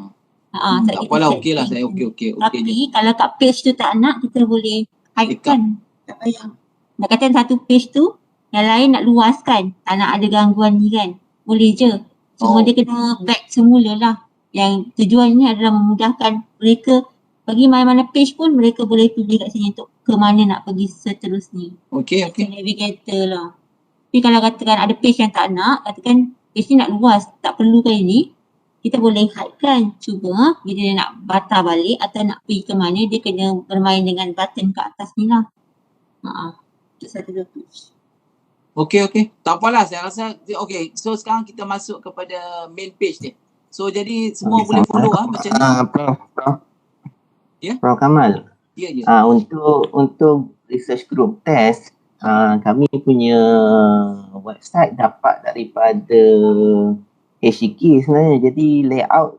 Tak apalah, okey lah saya okey. Tapi kalau kat page tu tak nak, kita boleh hide kan. Tak payah. Nak kata satu page tu, yang lain nak luaskan. Tak nak ada gangguan ni kan. Boleh je. Cuma dia kena back semula lah. Yang tujuannya adalah memudahkan mereka bagi mana-mana page pun mereka boleh pilih kat sini untuk ke mana nak pergi seterusnya. Okey. Navigator lah. Tapi kalau katakan ada page yang tak nak, katakan page ni nak luas, tak perlu kan ini, kita boleh hide kan. Cuba bila dia nak batal balik atau nak pergi ke mana, dia kena bermain dengan button kat atas ni lah. Untuk satu dua page. Okey. Tak apalah, saya rasa okey. So sekarang kita masuk kepada main page ni. So jadi semua boleh follow macam ni. Ya? Prof Kamal. Ya. Untuk research group test, kami punya website dapat daripada HK sebenarnya. Jadi layout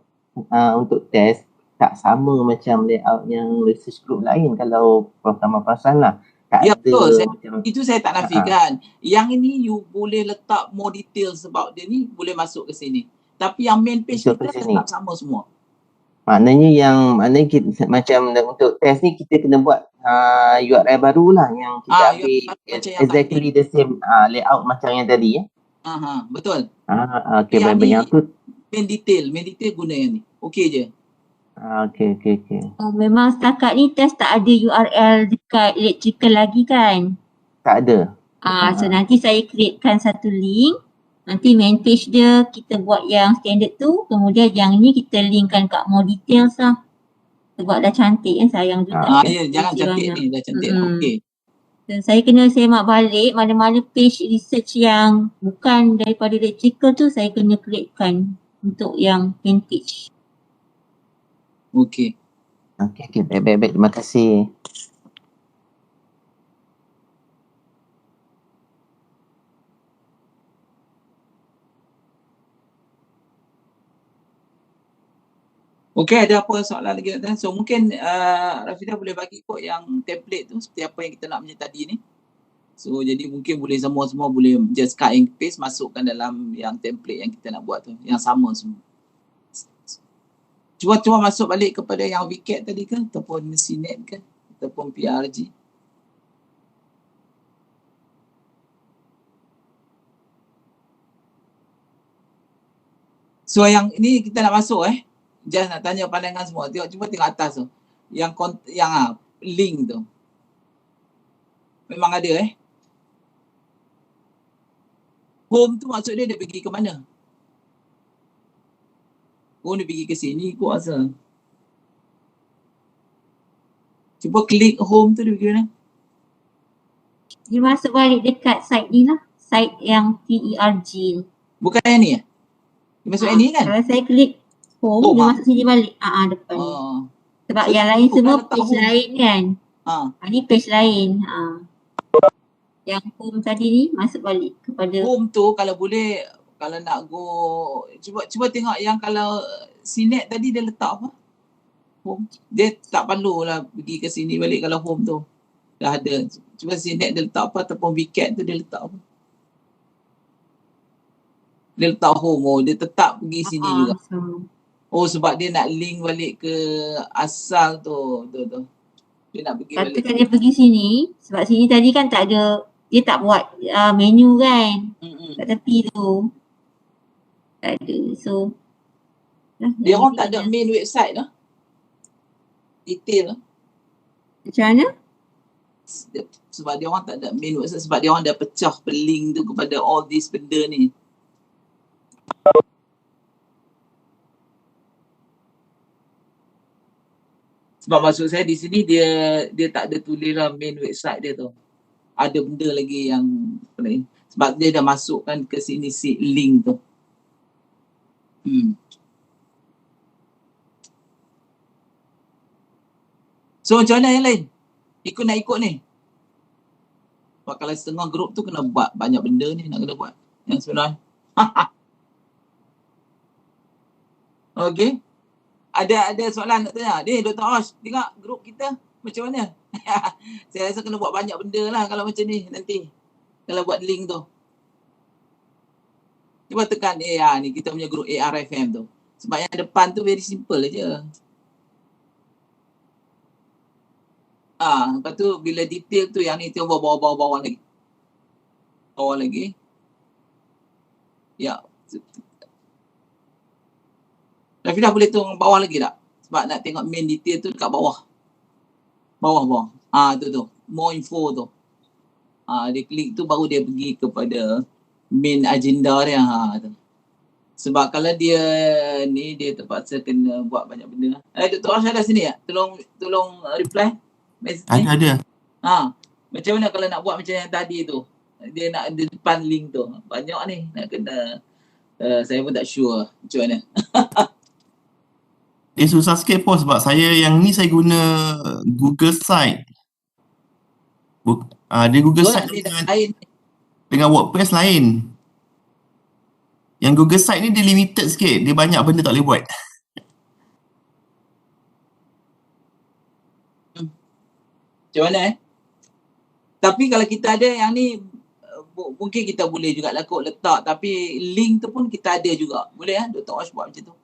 untuk test tak sama macam layout yang research group lain kalau Prof Kamal perasan lah. Ya betul, itu saya tak nafikan. Yang ini you boleh letak more details about dia ni, boleh masuk ke sini. Tapi yang main page kita tak sama semua. Maknanya kita, macam untuk test ni kita kena buat URL baru lah yang kita ambil exactly the same layout macam yang tadi ya. Betul. Okey, baik-baik. Yang tu main detail guna yang ni. Okey je. Okey. Memang setakat ni test tak ada URL dekat electrical lagi kan? Tak ada. So nanti saya createkan satu link. Nanti main page dia kita buat yang standard tu. Kemudian yang ni kita linkkan kat more details lah. Sebab dah cantik kan, sayang juga. Jangan cantik ni, dah cantik lah. Okey. Dan saya kena semak balik mana-mana page research yang bukan daripada electrical tu saya kena createkan untuk yang main page. Okey. Baik. Terima kasih. Okey, ada apa soalan lagi? So mungkin Rafidah boleh bagi kot yang template tu seperti apa yang kita nak macam tadi ni. So jadi mungkin boleh semua boleh just cut and paste, masukkan dalam yang template yang kita nak buat tu. Yang sama semua. Cuba masuk balik kepada yang VCAT tadi ke ataupun CNET ke ataupun PRG. So yang ini kita nak masuk Just nak tanya pandangan semua. Cuba tengok atas tu. Yang link tu. Memang ada Home tu maksud dia pergi ke mana? Oh, dia pergi ke sini kot asal. Cuba klik home tu dia pergi mana? Dia masuk balik dekat site ni lah. Site yang PERG. Bukan yang ni Dia masuk yang ni kan? Kalau saya klik home dia masuk sini balik. Depan ni. Sebab yang lain semua page lain kan. Ni page lain. Yang home tadi ni masuk balik kepada home tu kalau boleh. Kalau nak go, cuba tengok yang kalau CNET tadi dia letak apa? Home. Dia tak perlu lah pergi ke sini balik kalau home tu. Dah ada. Cuba CNET dia letak apa ataupun VCAT tu dia letak apa? Dia letak home. Dia tetap pergi sini juga. Sebab dia nak link balik ke asal tu. Dia nak pergi balik. Katakan dia pergi sini. Sebab sini tadi kan tak ada, dia tak buat menu kan. Kat tepi tu. Tak ada. So dia orang tak ada main website lah. Detail lah. Macam mana? Sebab dia orang tak ada main website. Sebab dia orang dah pecah link tu kepada all this benda ni. Sebab maksud saya di sini dia tak ada tulis lah main website dia tu. Ada benda lagi yang sebab dia dah masukkan ke sini si link tu. So macam mana yang lain? Nak ikut ni? Sebab kalau setengah grup tu kena buat banyak benda ni nak kena buat. Yang sebenarnya. Okey. Ada soalan nak tanya? Dr. Osh, tengok grup kita macam mana? Saya rasa kena buat banyak benda lah kalau macam ni nanti. Kalau buat link tu. Cuba tekan ni kita punya grup ARFM tu. Sebab yang depan tu very simple aja. Lepas tu bila detail tu yang ni tu bawah lagi. Bawah lagi. Ya. Rafidah boleh tolong bawah lagi tak? Sebab nak tengok main detail tu dekat bawah. Bawah. Tu. More info tu. Dia klik tu baru dia pergi kepada main agenda dia. Tu. Sebab kalau dia ni dia terpaksa kena buat banyak benda. Dr. Arsh ada sini tak? Tolong reply. Ada. Macam mana kalau nak buat macam yang tadi tu? ada depan link tu. Banyak ni nak kena. Saya pun tak sure macam mana. Dia susah sikit pun sebab yang ni saya guna Google Site. Dia Google Site dengan WordPress lain. Yang Google Site ni dia limited sikit. Dia banyak benda tak boleh buat. Macam mana Tapi kalau kita ada yang ni, mungkin kita boleh juga lah kot letak. Tapi link tu pun kita ada juga. Boleh Dr. Osh buat macam tu.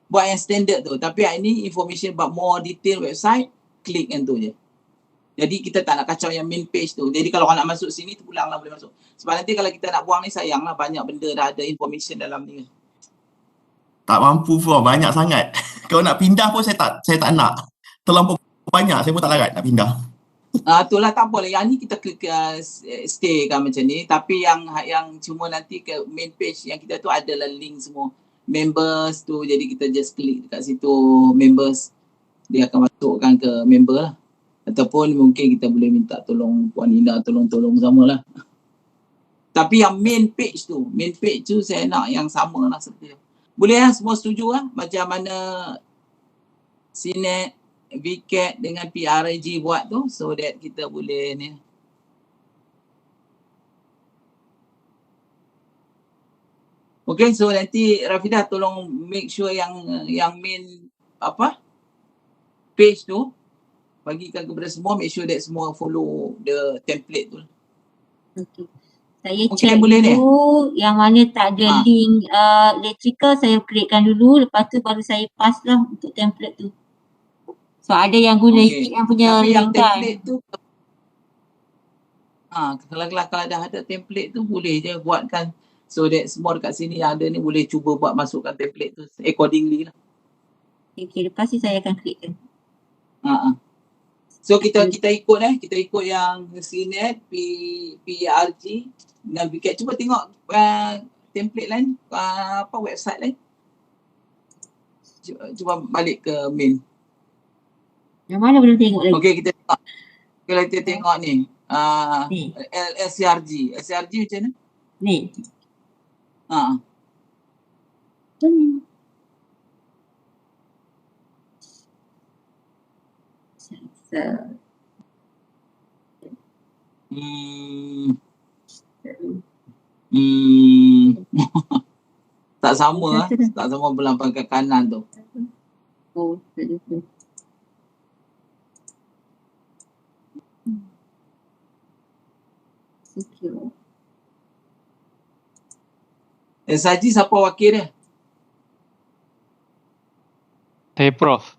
Buat yang standard tu. Tapi yang ni information about more detail website, klik yang tu je. Jadi kita tak nak kacau yang main page tu. Jadi kalau orang nak masuk sini, terpulang lah boleh masuk. Sebab nanti kalau kita nak buang ni, sayang lah. Banyak benda dah ada information dalam ni. Tak mampu pun, banyak sangat. Kalau nak pindah pun saya tak nak. Terlampau banyak, saya pun tak larat nak pindah. Itulah tak boleh. Yang ni kita klik stay kan macam ni. Tapi yang cuma nanti ke main page yang kita tu adalah link semua. Members tu, jadi kita just klik dekat situ members. Dia akan masukkan ke member lah. Ataupun mungkin kita boleh minta tolong Puan Ina tolong sama lah. Tapi yang main page tu saya nak yang sama lah seperti tu. Boleh lah, semua setuju lah macam mana CNET, VCAT dengan PRIG buat tu, so that kita boleh ni. Okay, so nanti Rafidah tolong make sure yang main page tu bagikan kepada semua, make sure that semua follow the template tu. Okay. Saya check dulu yang mana tak ada link electrical, saya createkan dulu, lepas tu baru saya pass lah untuk template tu. So ada yang guna yang punya tapi link yang kan. template tu kalau dah ada template tu boleh je buatkan, so that semua dekat sini yang ada ni boleh cuba buat masukkan template tu accordingly lah. Okay, lepas ni saya akan createkan. So kita ikut kita ikut yang CNET, PRG dengan VCAT. Cuba tengok template lain, website lain. Cuba balik ke main. Yang mana boleh tengok lagi? Okey, kita tengok. Kalau kita tengok ni, SCRG macam mana? Ni. Tak sama tak sama berlampangkan kanan tu. Oh, betul. Secure. SRG siapa wakil dia? Saya Prof.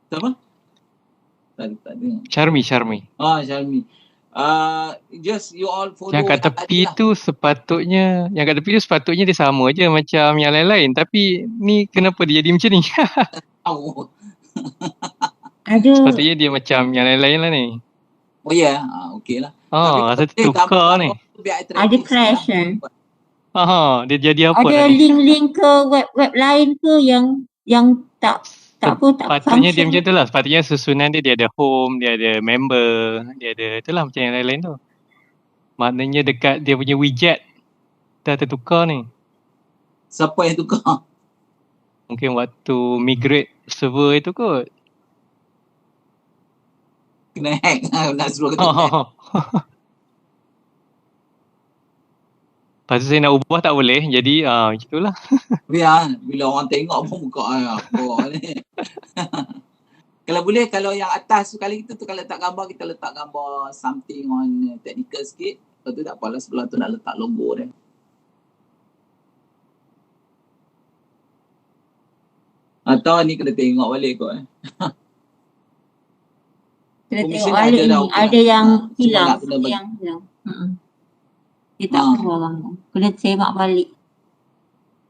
Siapa? Tak dengar. Syarmi. Syarmi. Just you all follow. Yang kat tepi tu sepatutnya dia sama je macam yang lain-lain. Tapi ni kenapa dia jadi macam ni? Sepatutnya dia macam yang lain-lain lah ni. Oh ya, okey lah. Rasa tukar ni. Ada crash dia jadi apa ada ni? link-link ke web lain ke yang tak Sepatutnya dia macam tu lah. Sepatutnya susunan dia ada home, dia ada member, dia ada itulah macam yang lain-lain tu. Maknanya dekat dia punya widget dah tertukar ni. Siapa yang tukar? Mungkin waktu migrate server itu kot. Kena hack nak suruh kena hack. Lepas tu saya nak ubah tak boleh. Jadi macam itulah. Bila orang tengok pun buka apa ni. Kalau boleh, kalau yang atas tu kali kita tukar letak gambar, kita letak gambar something on technical sikit. Lepas tu tak apalah, sebelah tu nak letak logo dia. Atau ni kena tengok balik kot. Kena tengok balik ni, ada yang hilang. Dia tak keluar. Kena tengok balik.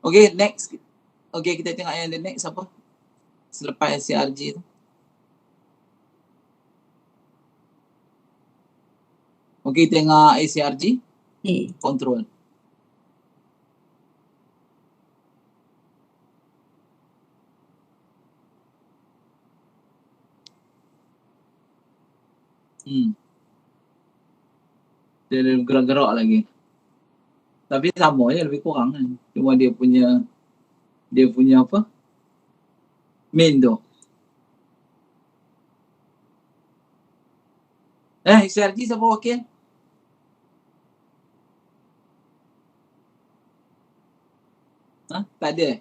Okay, next. Okay, kita tengok yang the next apa? Selepas SCRG tu. Okay, tengok SCRG. Control. Dia gerak-gerak lagi. Tapi sama je, lebih kurang kan. Cuma dia punya apa? Main tu. SRG siapa wakil? Tak ada.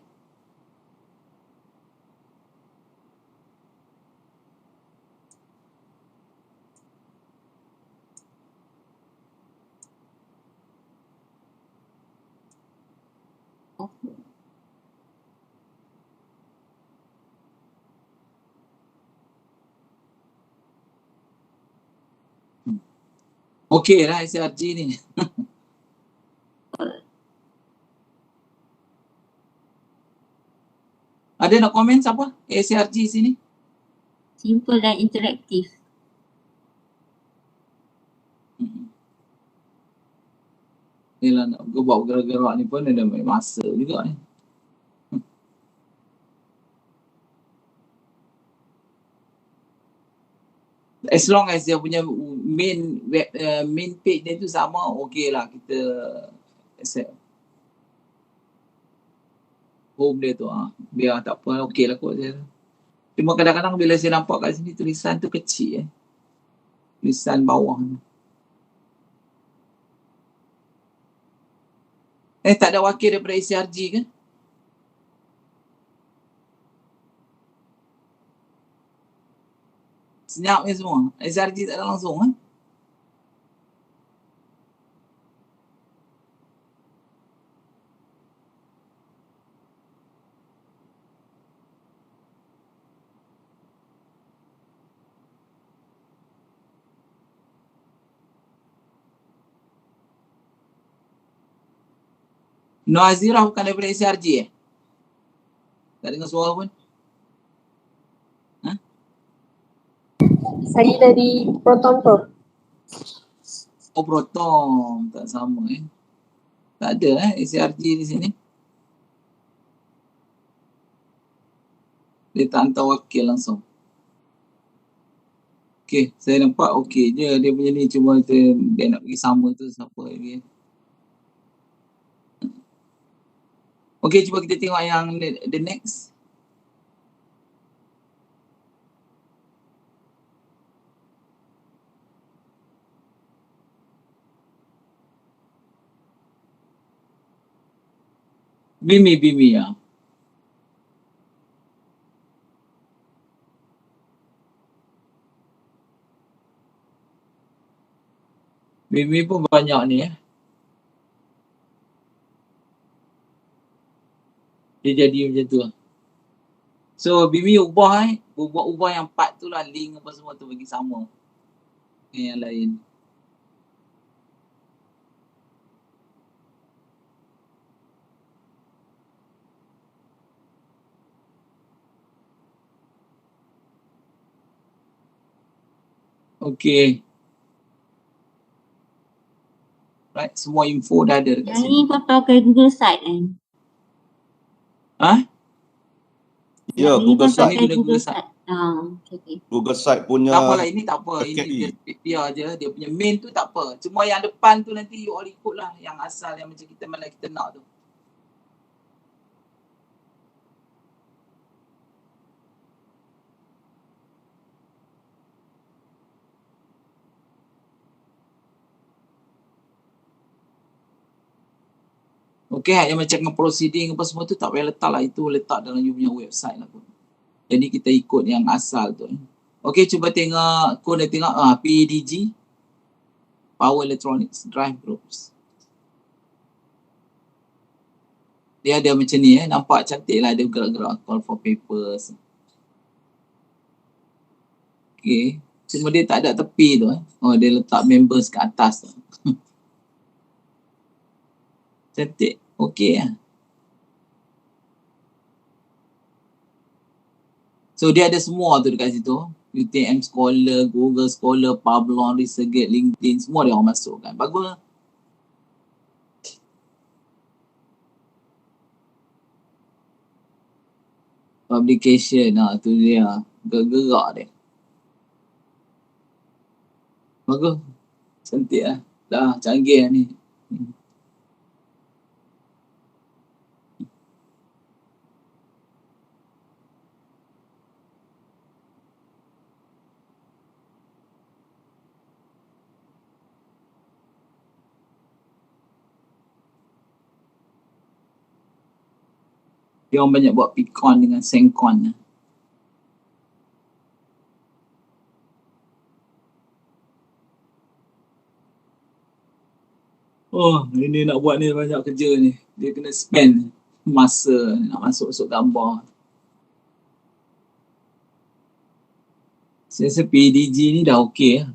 Okey lah SRG ni. Ada nak komen siapa? SRG sini. Simple dan interaktif. Yelah nak buat gerak-gerak ni pun ada masa juga ni. As long as dia punya main page dia tu sama, okey lah kita accept. Home dia tu biar tak apa, okey lah kot dia. Cuma kadang-kadang bila saya nampak kat sini tulisan tu kecil tulisan bawah ni. Tak ada wakil daripada SRG ke? Senyap ni semua. SRG tak ada langsung kan? Noazirah bukan daripada SRG Tak dengar suara pun? Saya dari Proton Pro. Oh Proton, tak sama Tak ada SRG di sini. Dia tak hantar wakil langsung. Okey, saya nampak okey je dia punya ni, cuma dia nak pergi sama tu siapa lagi. Okey, cuba kita tengok yang the next. Bimi ya. Bimi pun banyak ni Dia jadi macam tu So Bimi ubah ubah yang part tu lah, link apa semua tu bagi sama dengan yang lain. Okey. Right, semua info dah ada dekat Yang sini. ni kau pakai Google Site kan? Ya, Yang ni Google kau Site. pakai Google Site. Okay. Google Site punya Tak apalah, ini tak apa. Ini KKE. dia je. Dia punya main tu tak apa. Cuma yang depan tu nanti you all ikut lah. Yang asal yang macam kita mana kita nak tu. Okey, yang macam dengan proceeding apa semua tu tak payah letak lah. Itu letak dalam you punya website lah pun. Jadi kita ikut yang asal tu. Okey, cuba tengok. Kau dah tengok PEDG. Power Electronics Drive Groups. Dia ada macam ni nampak cantik lah. Dia gerak-gerak call for papers. Okey. Cuma dia tak ada tepi tu Oh, dia letak members kat atas tu. Cantik. Okey lah. So dia ada semua tu dekat situ. UTM Scholar, Google Scholar, Publon, Researchgate, LinkedIn, semua dia orang masuk kan. Bagus lah. Publication, tu dia. Gerak dia. Bagus. Cantik lah. Dah canggih lah ni. Dia orang banyak buat Picon dengan Sencon. Oh, ini nak buat ni banyak kerja ni. Dia kena spend masa nak masuk gambar. Saya rasa PDG ni dah okey lah.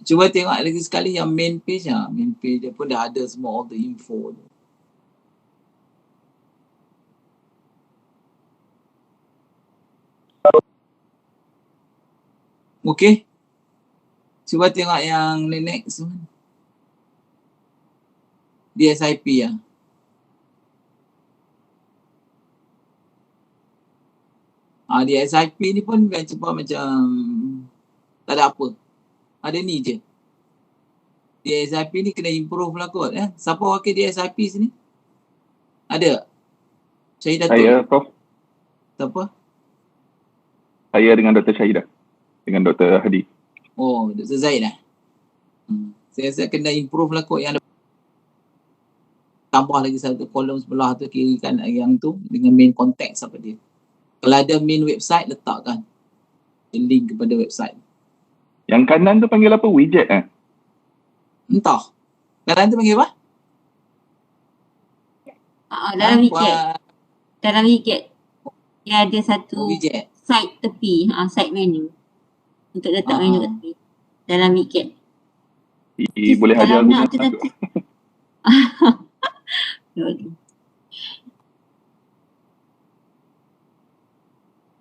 Cuba tengok lagi sekali yang main page lah. Main page dia pun dah ada semua all the info tu. Okey. Cuba tengok yang next one. DSIP lah. DSIP ni pun cuba macam tak ada apa. Ada ni je. DSIP ni kena improve lah kot. Siapa wakil DSIP sini? Ada? Syahidah tu? Saya, Prof. Siapa? Saya dengan Dr. Syahidah. Dengan Dr. Hadi. Oh, Dr. Zaid lah. Saya rasa kena improve lah kot yang ada. Tambah lagi satu kolom sebelah tu kiri kan yang tu dengan main contact apa dia. Kalau ada main website letakkan link kepada website. Yang kanan tu panggil apa? Widget Entah. Kanan tu panggil apa? Dalam widget. Dalam widget. Dia ada satu site tepi, site menu. Untuk letak menu kat tepi. Dalam widget. Boleh ajar guna tu.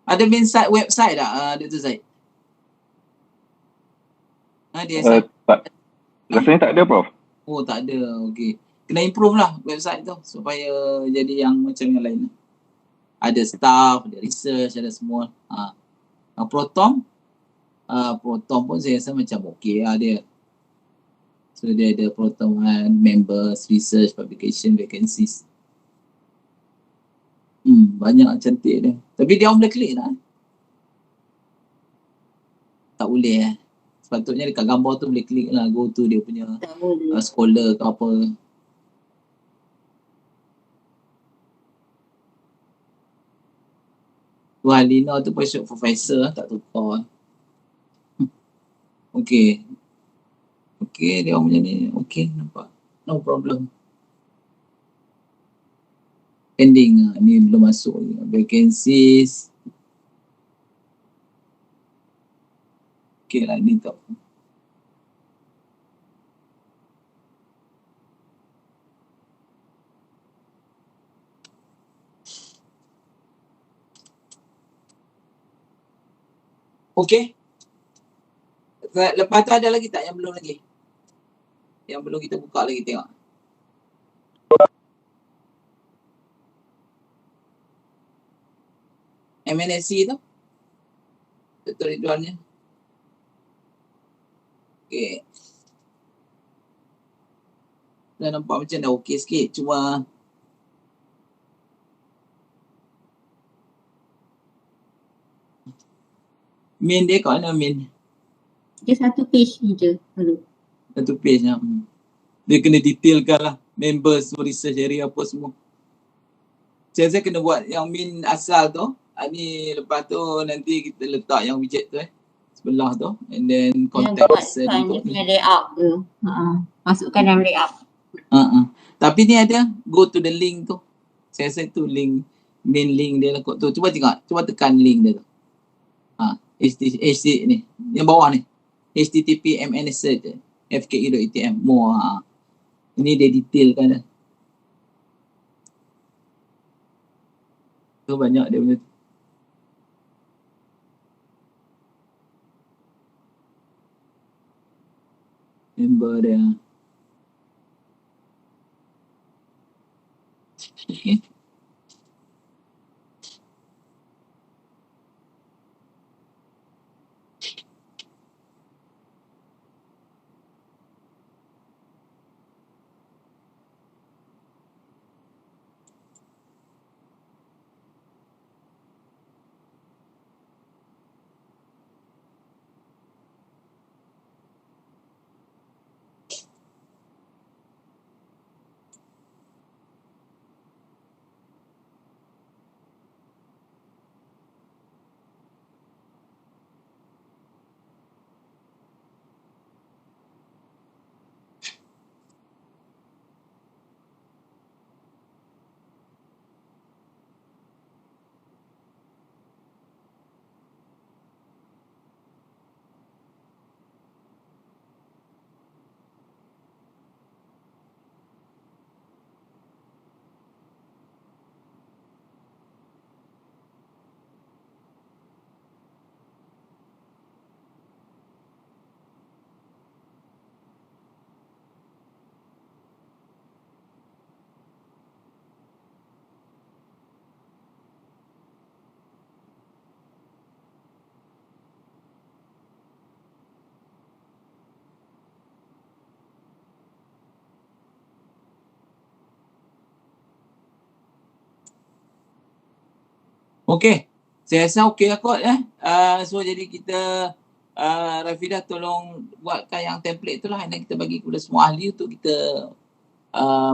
Ada main site website tak Dr. Zaid? Tak. Rasanya tak ada, Prof. Oh, tak ada. Okey. Kena improve lah website tu supaya jadi yang macam yang lain. Ada staff, ada research, ada semua. Proton pun saya rasa macam okey lah dia. So dia ada Proton members, research, publication, vacancies. Banyak cantik dia. Tapi dia orang boleh klik lah. Tak boleh Sepatutnya dekat gambar tu boleh klik lah. Go to dia punya scholar ke apa. Tuan Lina tu pun professor tak tukar. Okey. Okey, dia orang punya ni. Okey, nampak. No problem. Pending ni belum masuk. Vacancies. Okey lah, ni tak. Okey. Lepas tu ada lagi tak yang belum lagi? Yang belum kita buka lagi tengok. MNSC tu? Dr. Ridwannya. Okey. Dah nampak macam dah okey sikit. Cuma main dia kat mana main? Dia satu page ni je. Satu page lah. Dia kena detailkan lah. Members, research area apa semua. Saya kena buat yang main asal tu. Ni lepas tu nanti kita letak yang widget tu sebelah tu. And then contact dia punya layout tu. Masukkan dalam layout. Tapi ni ada go to the link tu. Saya rasa tu link, main link dia lah kot tu. Cuba tengok. Cuba tekan link dia tu. HT ni. Yang bawah ni. HTTP MNS fki.atm. More. Ini dia detailkan dah. Tu banyak dia punya. Member dia. Okay. Okey. Saya rasa okey lah kot so jadi kita Rafidah tolong buatkan yang template tu lah, dan kita bagi kepada semua ahli untuk kita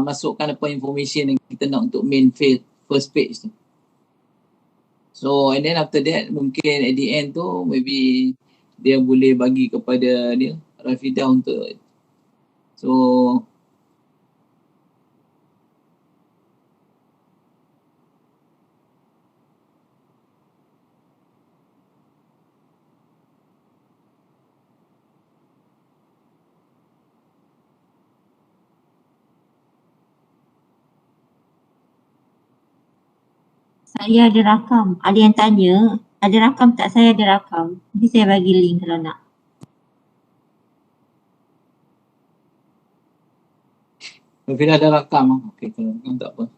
masukkan apa information yang kita nak untuk main first page tu. So and then after that mungkin at the end tu maybe dia boleh bagi kepada dia Rafidah untuk so Saya ada rakam. Ada yang tanya, ada rakam tak? Saya ada rakam. Nanti saya bagi link kalau nak. Rafidah ada rakam. Okey, kalau rakam tak apa.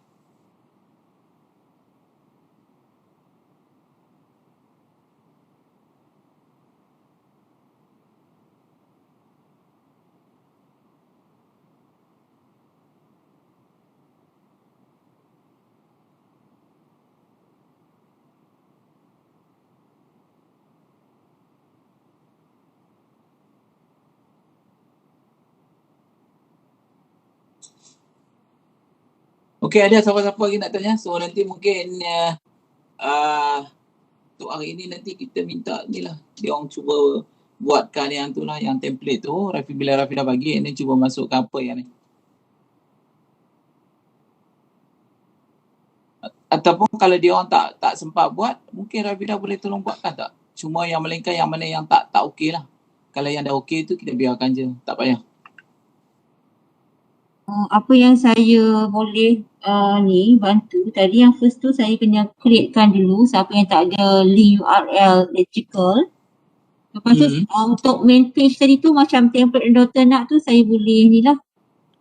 Okey, ada siapa-siapa lagi nak tanya? So nanti mungkin untuk hari ini nanti kita minta ni lah, dia orang cuba buatkan yang tu lah, yang template tu. Bila Rafidah bagi, ni cuba masukkan apa yang ni. Ataupun kalau dia orang tak sempat buat, mungkin Rafidah boleh tolong buatkan tak? Cuma yang melainkan yang mana yang tak okey lah. Kalau yang dah okey tu kita biarkan je, tak payah. Apa yang saya boleh ni bantu tadi, yang first tu saya kena createkan dulu siapa yang tak ada link URL electrical. Lepas tu untuk main page tadi tu macam template yang doktor nak tu, saya boleh ni lah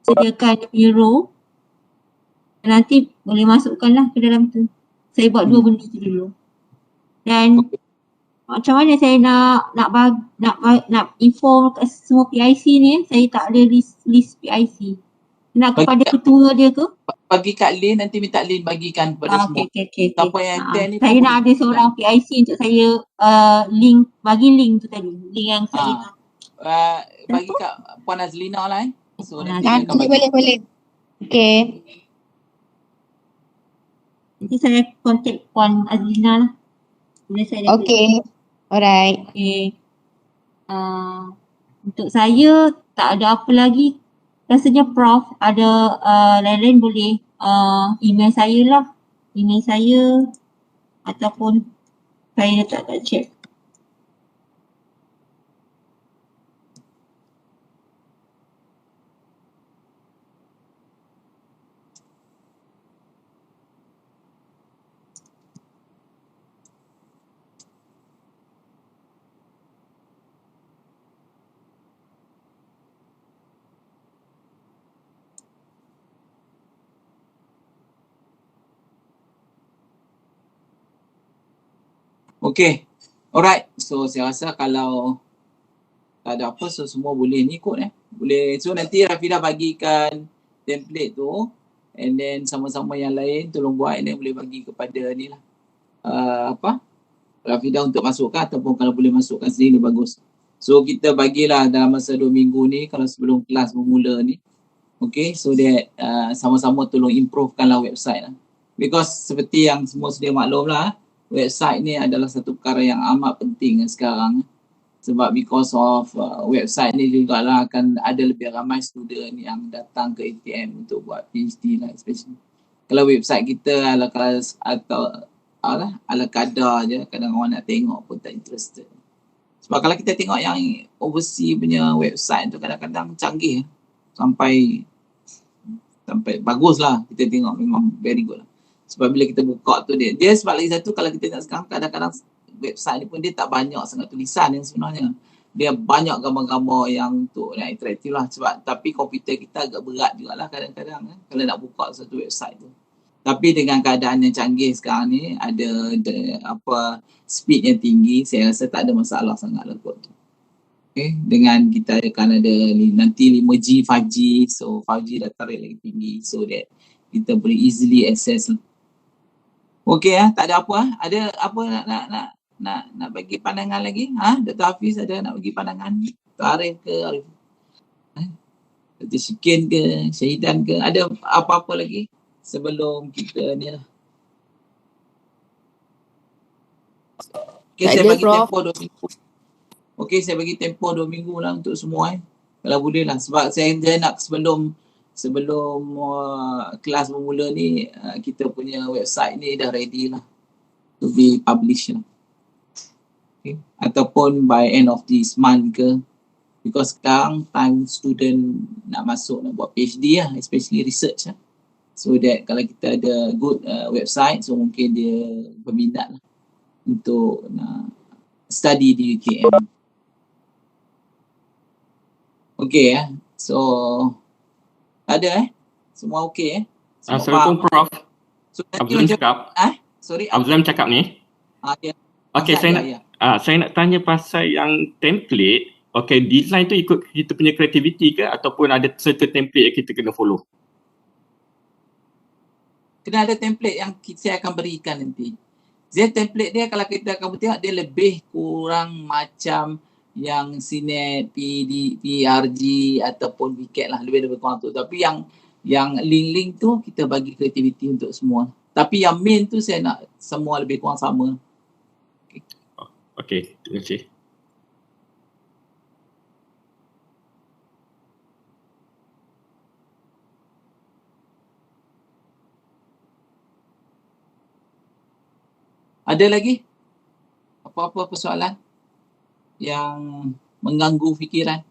sediakan dia punya row. Nanti boleh masukkan lah ke dalam tu. Saya buat dua benda tu dulu. Dan macam mana saya nak inform kat semua PIC ni, saya tak ada list PIC. Nak kepada ketua dia ke? Bagi kat Lin, nanti minta Lin bagikan kepada semua. Okay. Siapa yang attend ni saya nak ada seorang PIC untuk saya bagi link tu tadi. Link yang saya nak. Bagi kat Puan Azlina lah So nanti boleh. Okay. Nanti saya contact Puan Azlina lah. Okay. Alright. Okay. Untuk saya tak ada apa lagi. Rasanya Prof ada lain-lain boleh email saya lah. Email saya ataupun saya letak kat chat. Okay. Alright. So saya rasa kalau tak ada apa, so semua boleh ni kot Boleh. So nanti Rafidah bagikan template tu, and then sama-sama yang lain tolong buat, and then boleh bagi kepada ni lah. Rafidah untuk masukkan, ataupun kalau boleh masukkan sendiri bagus. So kita bagilah dalam masa 2 minggu ni, kalau sebelum kelas bermula ni. Okay, so that sama-sama tolong improvekanlah website lah. Because seperti yang semua sedia maklum lah, website ni adalah satu perkara yang amat penting sekarang. Sebab because of website ni juga lah akan ada lebih ramai student yang datang ke ATM untuk buat PhD lah especially. Kalau website kita ala kadar je, kadang orang nak tengok pun tak interested. Sebab kalau kita tengok yang overseas punya website tu kadang-kadang canggih. Sampai bagus lah, kita tengok memang very good lah. Sebab bila kita buka tu dia sebab lagi satu, kalau kita tengok sekarang kadang-kadang website ni pun dia tak banyak sangat tulisan yang sebenarnya. Dia banyak gambar-gambar yang untuk yang interaktif lah. Tapi komputer kita agak berat jugalah kadang-kadang kalau nak buka satu website tu. Tapi dengan keadaan yang canggih sekarang ni, ada speed yang tinggi, saya rasa tak ada masalah sangat lah kot. Okay, dengan kita akan ada nanti 5G, 5G, so 5G data rate lagi tinggi, so that kita boleh easily access. Okey tak ada apa. Ada apa nak bagi pandangan lagi? Dr. Hafiz ada nak bagi pandangan? Dr. Arif ke Arif? Dr. Syikin ke, Syahidan ke, ada apa-apa lagi sebelum kita ni lah. Okay, saya bagi tempoh 2 minggu. Okey, saya bagi tempoh 2 minggu lah untuk semua kalau boleh lah. Sebab saya nak sebelum kelas bermula ni, kita punya website ni dah ready lah to be published lah. Okay. Ataupun by end of this month ke. Because sekarang time student nak masuk nak buat PhD lah, especially research lah. So that kalau kita ada good website, so mungkin dia berminat lah untuk nak study di UTM. Okay so ada semua okay Assalamualaikum Prof. So, Abdul cakap. Sorry. Abdul cakap ni. Ya. Okay, saya nak tanya pasal yang template. Okay, design tu ikut kita punya creativity ke ataupun ada certain template yang kita kena follow? Kena ada template yang saya akan berikan nanti. Dia template dia kalau kita akan tengok dia lebih kurang macam yang Cinet, PRG ataupun VCAT lah, lebih kurang tu. Tapi yang link-link tu kita bagi creativity untuk semua. Tapi yang main tu saya nak semua lebih kurang sama. Okay, terima kasih. Ada lagi? Apa-apa persoalan yang mengganggu fikiran?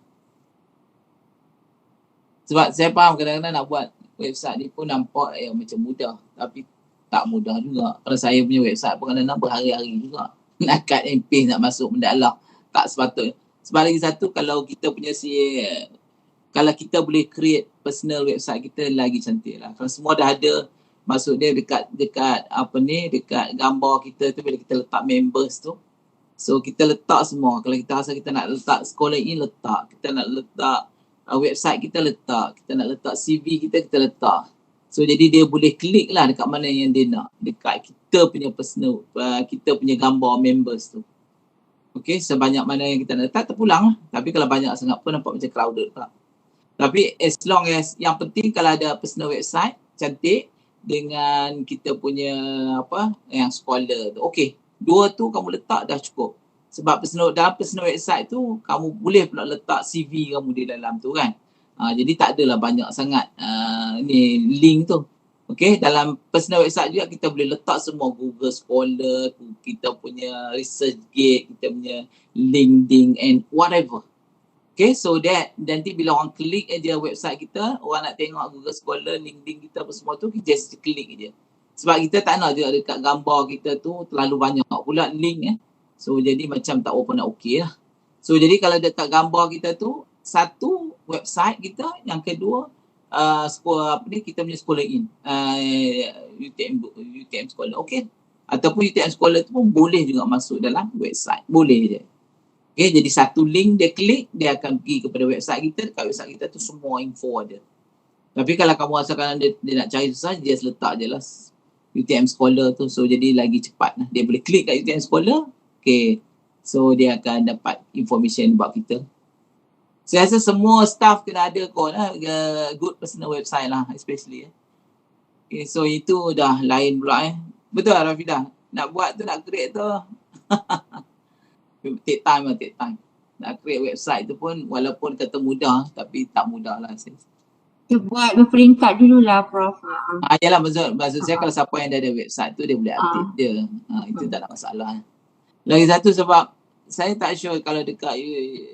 Sebab saya faham kadang-kadang nak buat website ni pun nampak macam mudah. Tapi tak mudah juga. Kalau saya punya website pun kadang-kadang berhari-hari juga. Nak cut and paste, nak masuk mendalam. Tak sepatutnya. Sebab lagi satu, kalau kita punya kalau kita boleh create personal website kita lagi cantik lah. Kalau semua dah ada, maksud dia dekat gambar kita tu, bila kita letak members tu, so kita letak semua. Kalau kita rasa kita nak letak scholar in, letak. Kita nak letak website kita, letak. Kita nak letak CV kita letak. So jadi dia boleh klik lah dekat mana yang dia nak, dekat kita punya personal, kita punya gambar members tu. Okay, sebanyak mana yang kita nak letak terpulang lah. Tapi kalau banyak sangat pun nampak macam crowded tak. Tapi as long as, yang penting kalau ada personal website cantik dengan kita punya yang scholar tu, okay, 2 tu kamu letak dah cukup. Sebab dalam personal website tu kamu boleh pula letak CV kamu di dalam tu kan. Jadi tak adalah banyak sangat ni link tu. Okay, dalam personal website juga kita boleh letak semua Google Scholar, kita punya ResearchGate, kita punya LinkedIn and whatever. Okay, so that nanti bila orang klik aja website kita, orang nak tengok Google Scholar, LinkedIn kita apa semua tu, kita just klik je. Sebab kita tak nak juga dekat gambar kita tu terlalu banyak pula link So jadi macam tak nak okey lah. So jadi kalau dekat gambar kita tu, satu website kita, yang kedua kita punya Scholar in, UTM Scholar, okey. Ataupun UTM Scholar tu pun boleh juga masuk dalam website, boleh je. Okay, jadi satu link dia klik, dia akan pergi kepada website kita. Dekat website kita tu semua info ada. Tapi kalau kamu rasakan dia nak cari susah, dia just letak je lah UTM Scholar tu. So jadi lagi cepat lah. Dia boleh klik kat UTM Scholar, okay, so dia akan dapat information about kita. Saya rasa semua staff kena ada good personal website lah, especially. Okay, so itu dah lain pula Betul lah Rafidah, nak buat tu, nak create tu take time. Nak create website tu pun walaupun kata mudah, tapi tak mudah lah. Kita buat berperingkat dululah Prof. Yalah, maksud saya kalau siapa yang dah ada website tu, dia boleh update dia. Itu tak ada masalah. Lagi satu sebab saya tak sure kalau dekat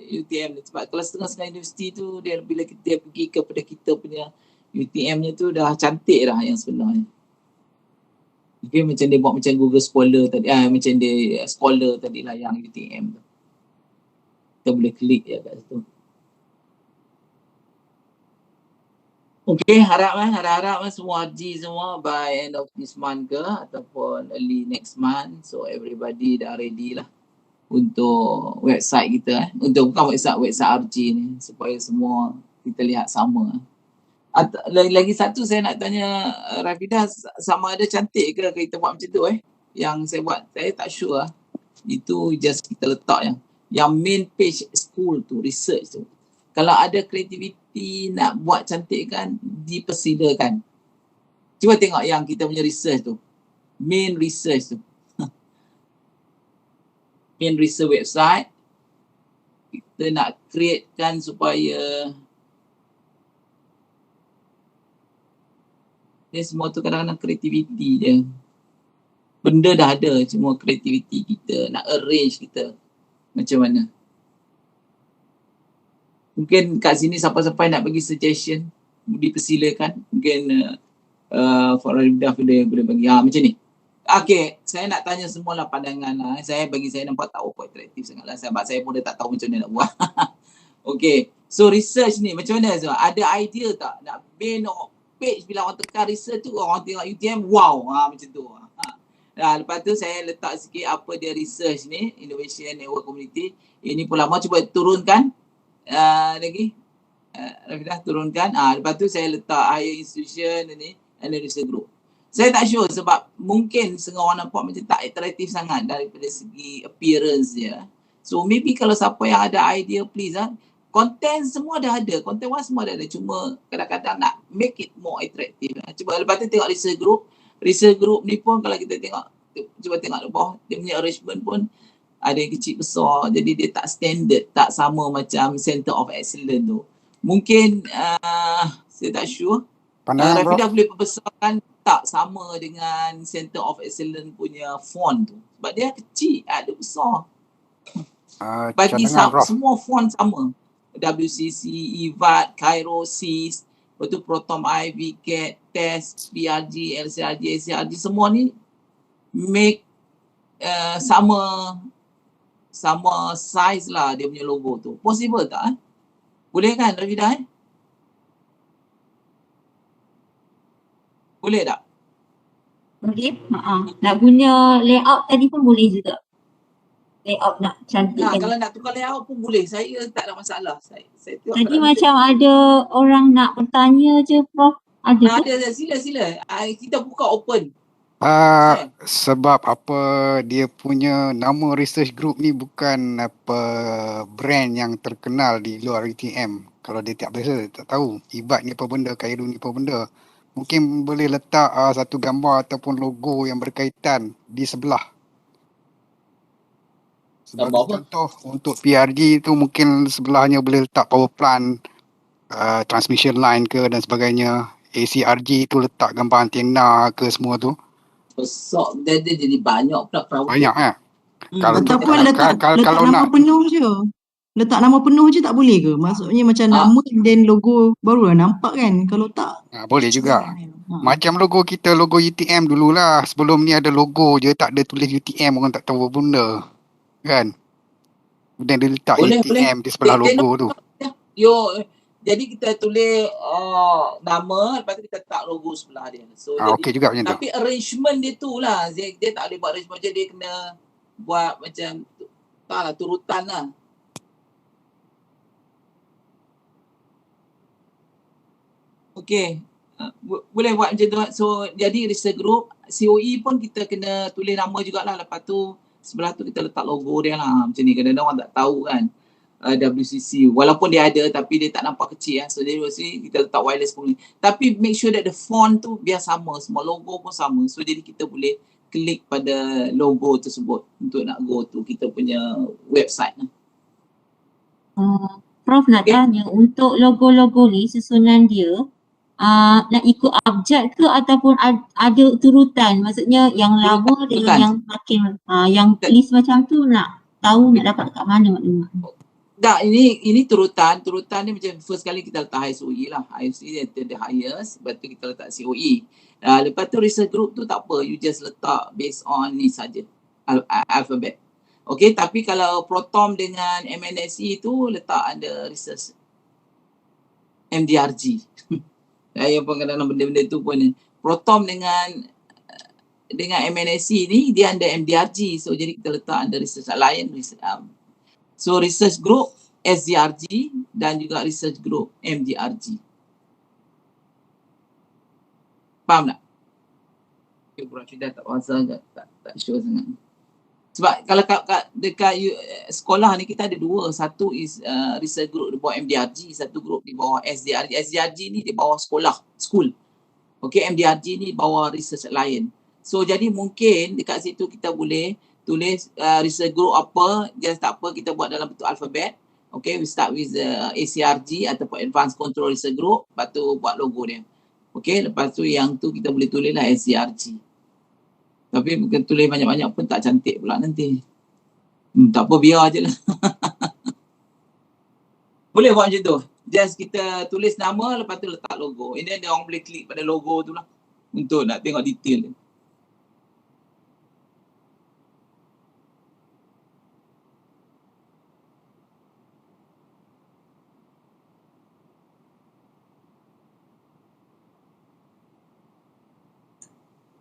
UTM ni, sebab kalau setengah-setengah universiti tu, dia bila kita pergi kepada kita punya UTM-nya tu dah cantik lah yang sebenarnya. Okay, macam dia buat macam Google Scholar tadi, macam dia Scholar tadi lah yang UTM tu. Kita boleh klik je kat situ. Okay, harap semua haji semua by end of this month ke ataupun early next month. So everybody dah ready lah untuk website kita untuk bukan website RG ni, supaya semua kita lihat sama. Lagi satu saya nak tanya Rafidah, sama ada cantik ke kita buat macam tu Yang saya buat, saya tak sure Itu just kita letak yang main page school tu, research tu. Kalau ada kreativiti nak buat cantik kan, dipersilakan. Cuba tengok yang kita punya research tu. Main research tu. Main research website. Kita nak createkan supaya dia semua tu kadang-kadang kreativiti je. Benda dah ada, cuma kreativiti kita, nak arrange kita macam mana. Mungkin kat sini siapa-siapa nak bagi suggestion, dipersilakan. Mungkin Farida boleh bagi. Macam ni. Okay, saya nak tanya semualah pandangan lah. Saya nampak tak interaktif sangat lah. Sebab saya pun dah tak tahu macam mana nak buat. Okay, so research ni macam mana Azwar? Ada idea tak? Nak main page bila orang tekan research tu, orang tengok UTM, wow, macam tu. Lepas tu saya letak sikit apa dia research ni, Innovation Network Community. Ini pun lama, cuba turunkan lagi. Rafidah turunkan. Lepas tu saya letak higher institution ni, analysis group. Saya tak sure sebab mungkin setengah orang nampak macam tak interaktif sangat daripada segi appearance dia. So maybe kalau siapa yang ada idea, please content semua dah ada, content one semua dah ada, cuma kadang-kadang nak make it more attractive. Cuba lepas tu tengok research group ni pun kalau kita tengok, cuba tengok di bawah, dia punya arrangement pun ada yang kecil besar, jadi dia tak standard, tak sama macam Center of Excellence tu. Mungkin saya tak sure. Rafidah boleh perbesarkan tak sama dengan Center of Excellence punya font tu. Sebab dia kecil, ada besar. Bagi semua font sama. WCC, EVAT, Cairo, SIS, lepas tu Proton I, VCAT, TEST, PRG, LCRG, ACRG, semua ni make sama size lah dia punya logo tu. Possible tak? Boleh kan Rafidah? Boleh tak? Boleh. Nak guna layout tadi pun boleh juga. Layout nak cantikkan. Kalau nak tukar layout pun boleh. Saya tak ada masalah. Saya tadi macam ada orang nak bertanya je, Prof. Ada ke? Ada. Sila. Kita buka open. Sebab apa dia punya nama research group ni bukan apa brand yang terkenal di luar UTM. Kalau dia tak biasa, tak tahu. IBAT ni apa benda, Cairo ni apa benda. Mungkin boleh letak satu gambar ataupun logo yang berkaitan di sebelah. Sebagai contoh, untuk PRG tu mungkin sebelahnya boleh letak power plant, transmission line ke dan sebagainya. ACRG tu letak gambar antena ke semua tu. Besar, dia jadi banyak pula crowd. Banyak Ataupun letak nama penuh je. Letak nama penuh je tak boleh ke? Maksudnya macam nama dan logo barulah nampak kan. Kalau tak. Boleh juga. Macam logo kita, logo UTM dululah. Sebelum ni ada logo je, tak ada tulis UTM, orang tak tahu apa benda. Kan? Kemudian dia letak UTM di sebelah logo tu. Jadi kita tulis nama, lepas tu kita letak logo sebelah dia. So okey juga macam tu. Tapi arrangement dia tu lah. Dia tak boleh buat arrangement macam dia kena buat macam taklah turutan lah. Okey. Boleh buat macam tu. So jadi research group, COE pun kita kena tulis nama jugalah. Lepas tu sebelah tu kita letak logo dia lah. Macam ni kadang-kadang orang tak tahu kan. WCC. Walaupun dia ada tapi dia tak nampak kecil So dia kita letak wireless pun. Tapi make sure that the font tu biar sama. Semua logo pun sama. So jadi kita boleh klik pada logo tersebut untuk nak go to kita punya website. Prof nak tanya, untuk logo-logo ni susunan dia nak ikut abjad ke ataupun ada turutan? Maksudnya yang lama dengan yang makin yang list macam tu nak tahu nak dapat kat mana maklumat? Tak, ini turutan ni macam first kali kita letak highest OE lah. Highest OE the highest, lepas tu kita letak COE. Lepas tu research group tu tak apa, you just letak based on ni saja, alphabet. Okay, tapi kalau Proton dengan MNSE tu letak ada research MDRG. Yang pun kadang-kadang benda-benda tu pun Proton dengan MNSE ni dia under MDRG, so jadi kita letak under research alliance. So research group SDRG dan juga research group MDRG. Faham tak? Okay, Bu Rafidah tak rasa agak tak sure sangat. Sebab kalau dekat sekolah ni kita ada dua. Satu is research group di bawah MDRG, satu group di bawah SDRG. SDRG ni di bawah school. Okay, MDRG ni bawah research lain. So jadi mungkin dekat situ kita boleh tulis research group apa, just tak apa kita buat dalam bentuk alfabet. Okay, we start with ACRG ataupun Advanced Control Research Group, lepas tu buat logo dia. Okay, lepas tu yang tu kita boleh tulis lah SCRG. Tapi bukan tulis banyak-banyak pun tak cantik pula nanti. Tak apa, biar je lah. Boleh buat macam tu. Just kita tulis nama, lepas tu letak logo. Ini dia orang boleh klik pada logo tu lah untuk nak tengok detail dia.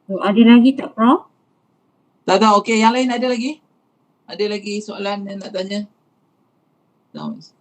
Ada lagi tak, Prof? Tak, okey. Yang lain ada lagi? Ada lagi soalan yang nak tanya? Tak.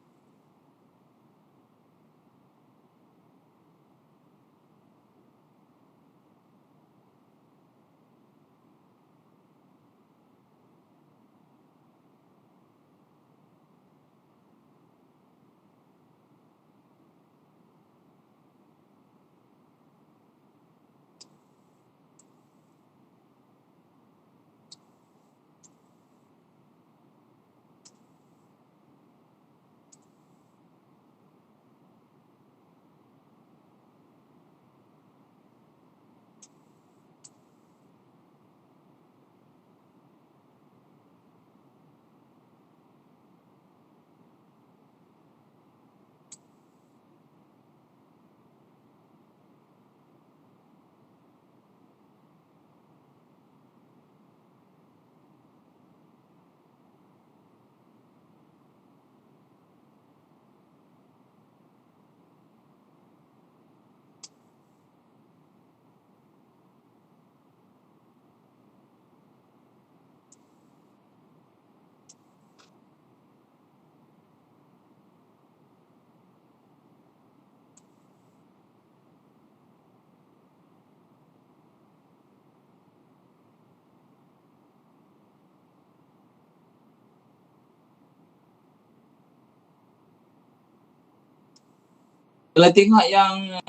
Kalau tengok yang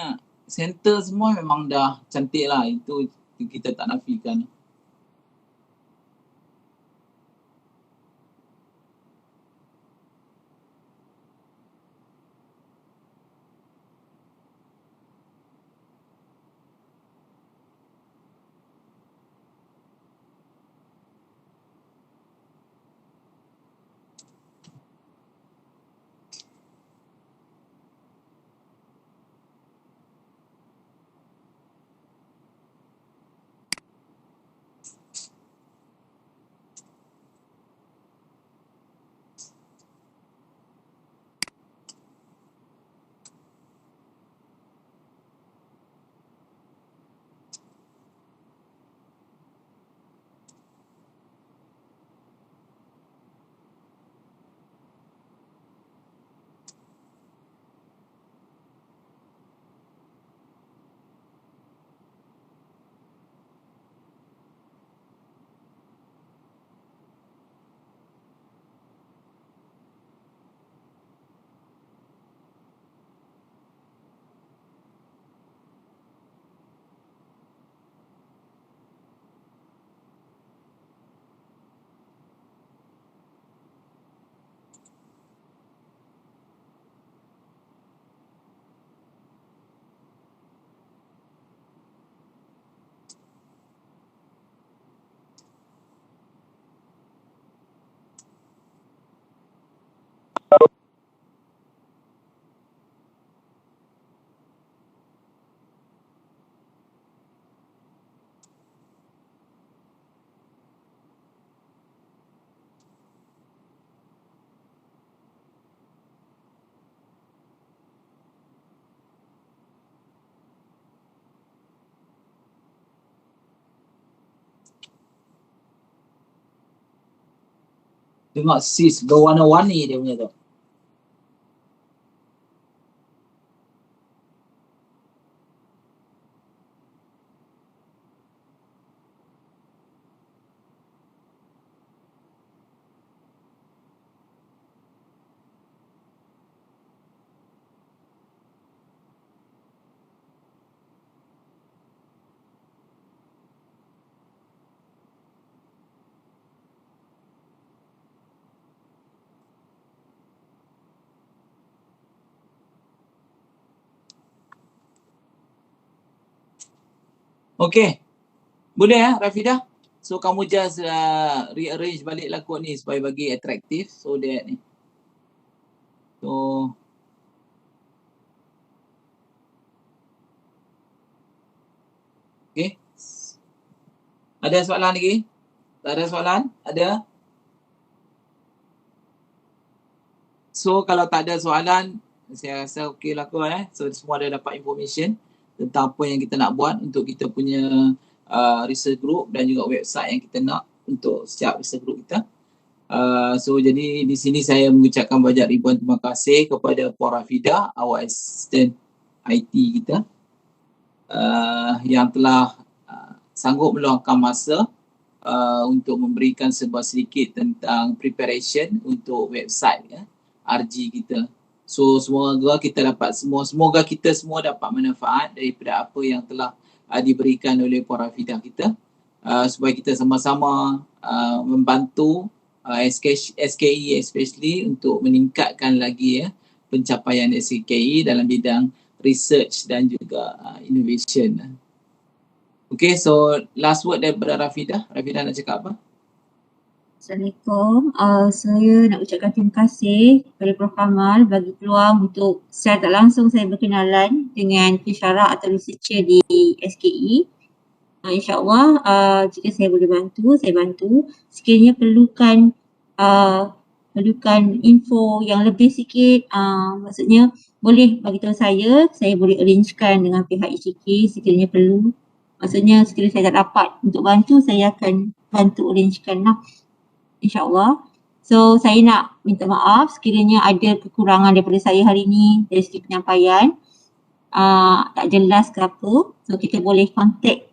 center semua memang dah cantik lah. Itu kita tak nafikan. Tengok sis berwarna-warni dia punya tu. Okay. Boleh Rafidah? So kamu just rearrange baliklah kod ni supaya bagi atraktif. So that ni. So okay. Ada soalan lagi? Tak ada soalan? Ada? So kalau tak ada soalan, saya rasa okey lah kot So semua dah dapat information tentang apa yang kita nak buat untuk kita punya research group dan juga website yang kita nak untuk setiap research group kita. So jadi di sini saya mengucapkan banyak ribuan terima kasih kepada Puan Rafidah, awak assistant IT kita yang telah sanggup meluangkan masa untuk memberikan sebuah sedikit tentang preparation untuk website RG kita. So semoga kita dapat semoga kita semua dapat manfaat daripada apa yang telah diberikan oleh Puan Rafidah kita supaya kita sama-sama membantu SKI especially untuk meningkatkan lagi pencapaian SKI dalam bidang research dan juga innovation. Okay, so last word daripada Rafidah. Rafidah nak cakap apa? Assalamualaikum. Saya nak ucapkan terima kasih kepada Prof. Kamal bagi peluang untuk secara tak langsung saya berkenalan dengan pensyarah atau researcher di SKI. InsyaAllah jika saya boleh bantu, saya bantu. Sekiranya perlukan info yang lebih sikit, maksudnya boleh bagi tahu saya boleh arrangekan dengan pihak HK sekiranya perlu. Maksudnya sekiranya saya tak dapat untuk bantu, saya akan bantu arrangekan lah. InsyaAllah. So saya nak minta maaf sekiranya ada kekurangan daripada saya hari ini dari segi penyampaian. Tak jelas ke apa. So kita boleh contact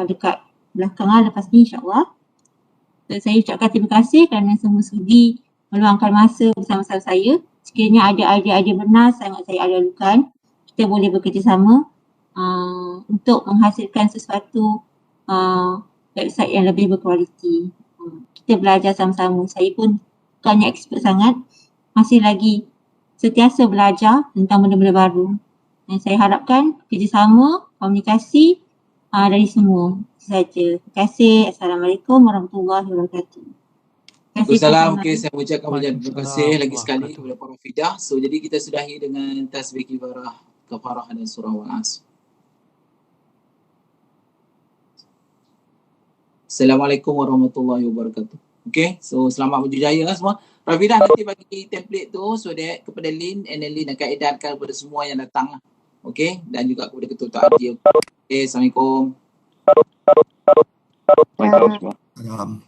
dekat belakang lepas ni insyaAllah. So saya ucapkan terima kasih kerana semua sudi meluangkan masa bersama-sama saya. Sekiranya ada idea-idea benar sangat saya lalukan. Kita boleh bekerjasama untuk menghasilkan sesuatu website yang lebih berkualiti. Kita belajar sama-sama. Saya pun bukannya expert sangat, masih lagi sentiasa belajar tentang benda-benda baru. Dan saya harapkan kerjasama, komunikasi dari semua. Itu saja. Terima kasih. Assalamualaikum warahmatullahi wabarakatuh. Waalaikumsalam. Okay, saya ucapkan banyak terima kasih lagi sekali kepada Puan Rafidah. So jadi kita sudahi dengan tasbih kafarah dan surah Al-Asr. Assalamualaikum warahmatullahi wabarakatuh. Okay, so selamat berjaya semua. Rafidah nanti bagi template tu so that kepada Lin and then Lin akan edarkan kepada semua yang datang lah. Okay, dan juga kepada ketua RJ. Okay, Assalamualaikum. Waalaikumsalam.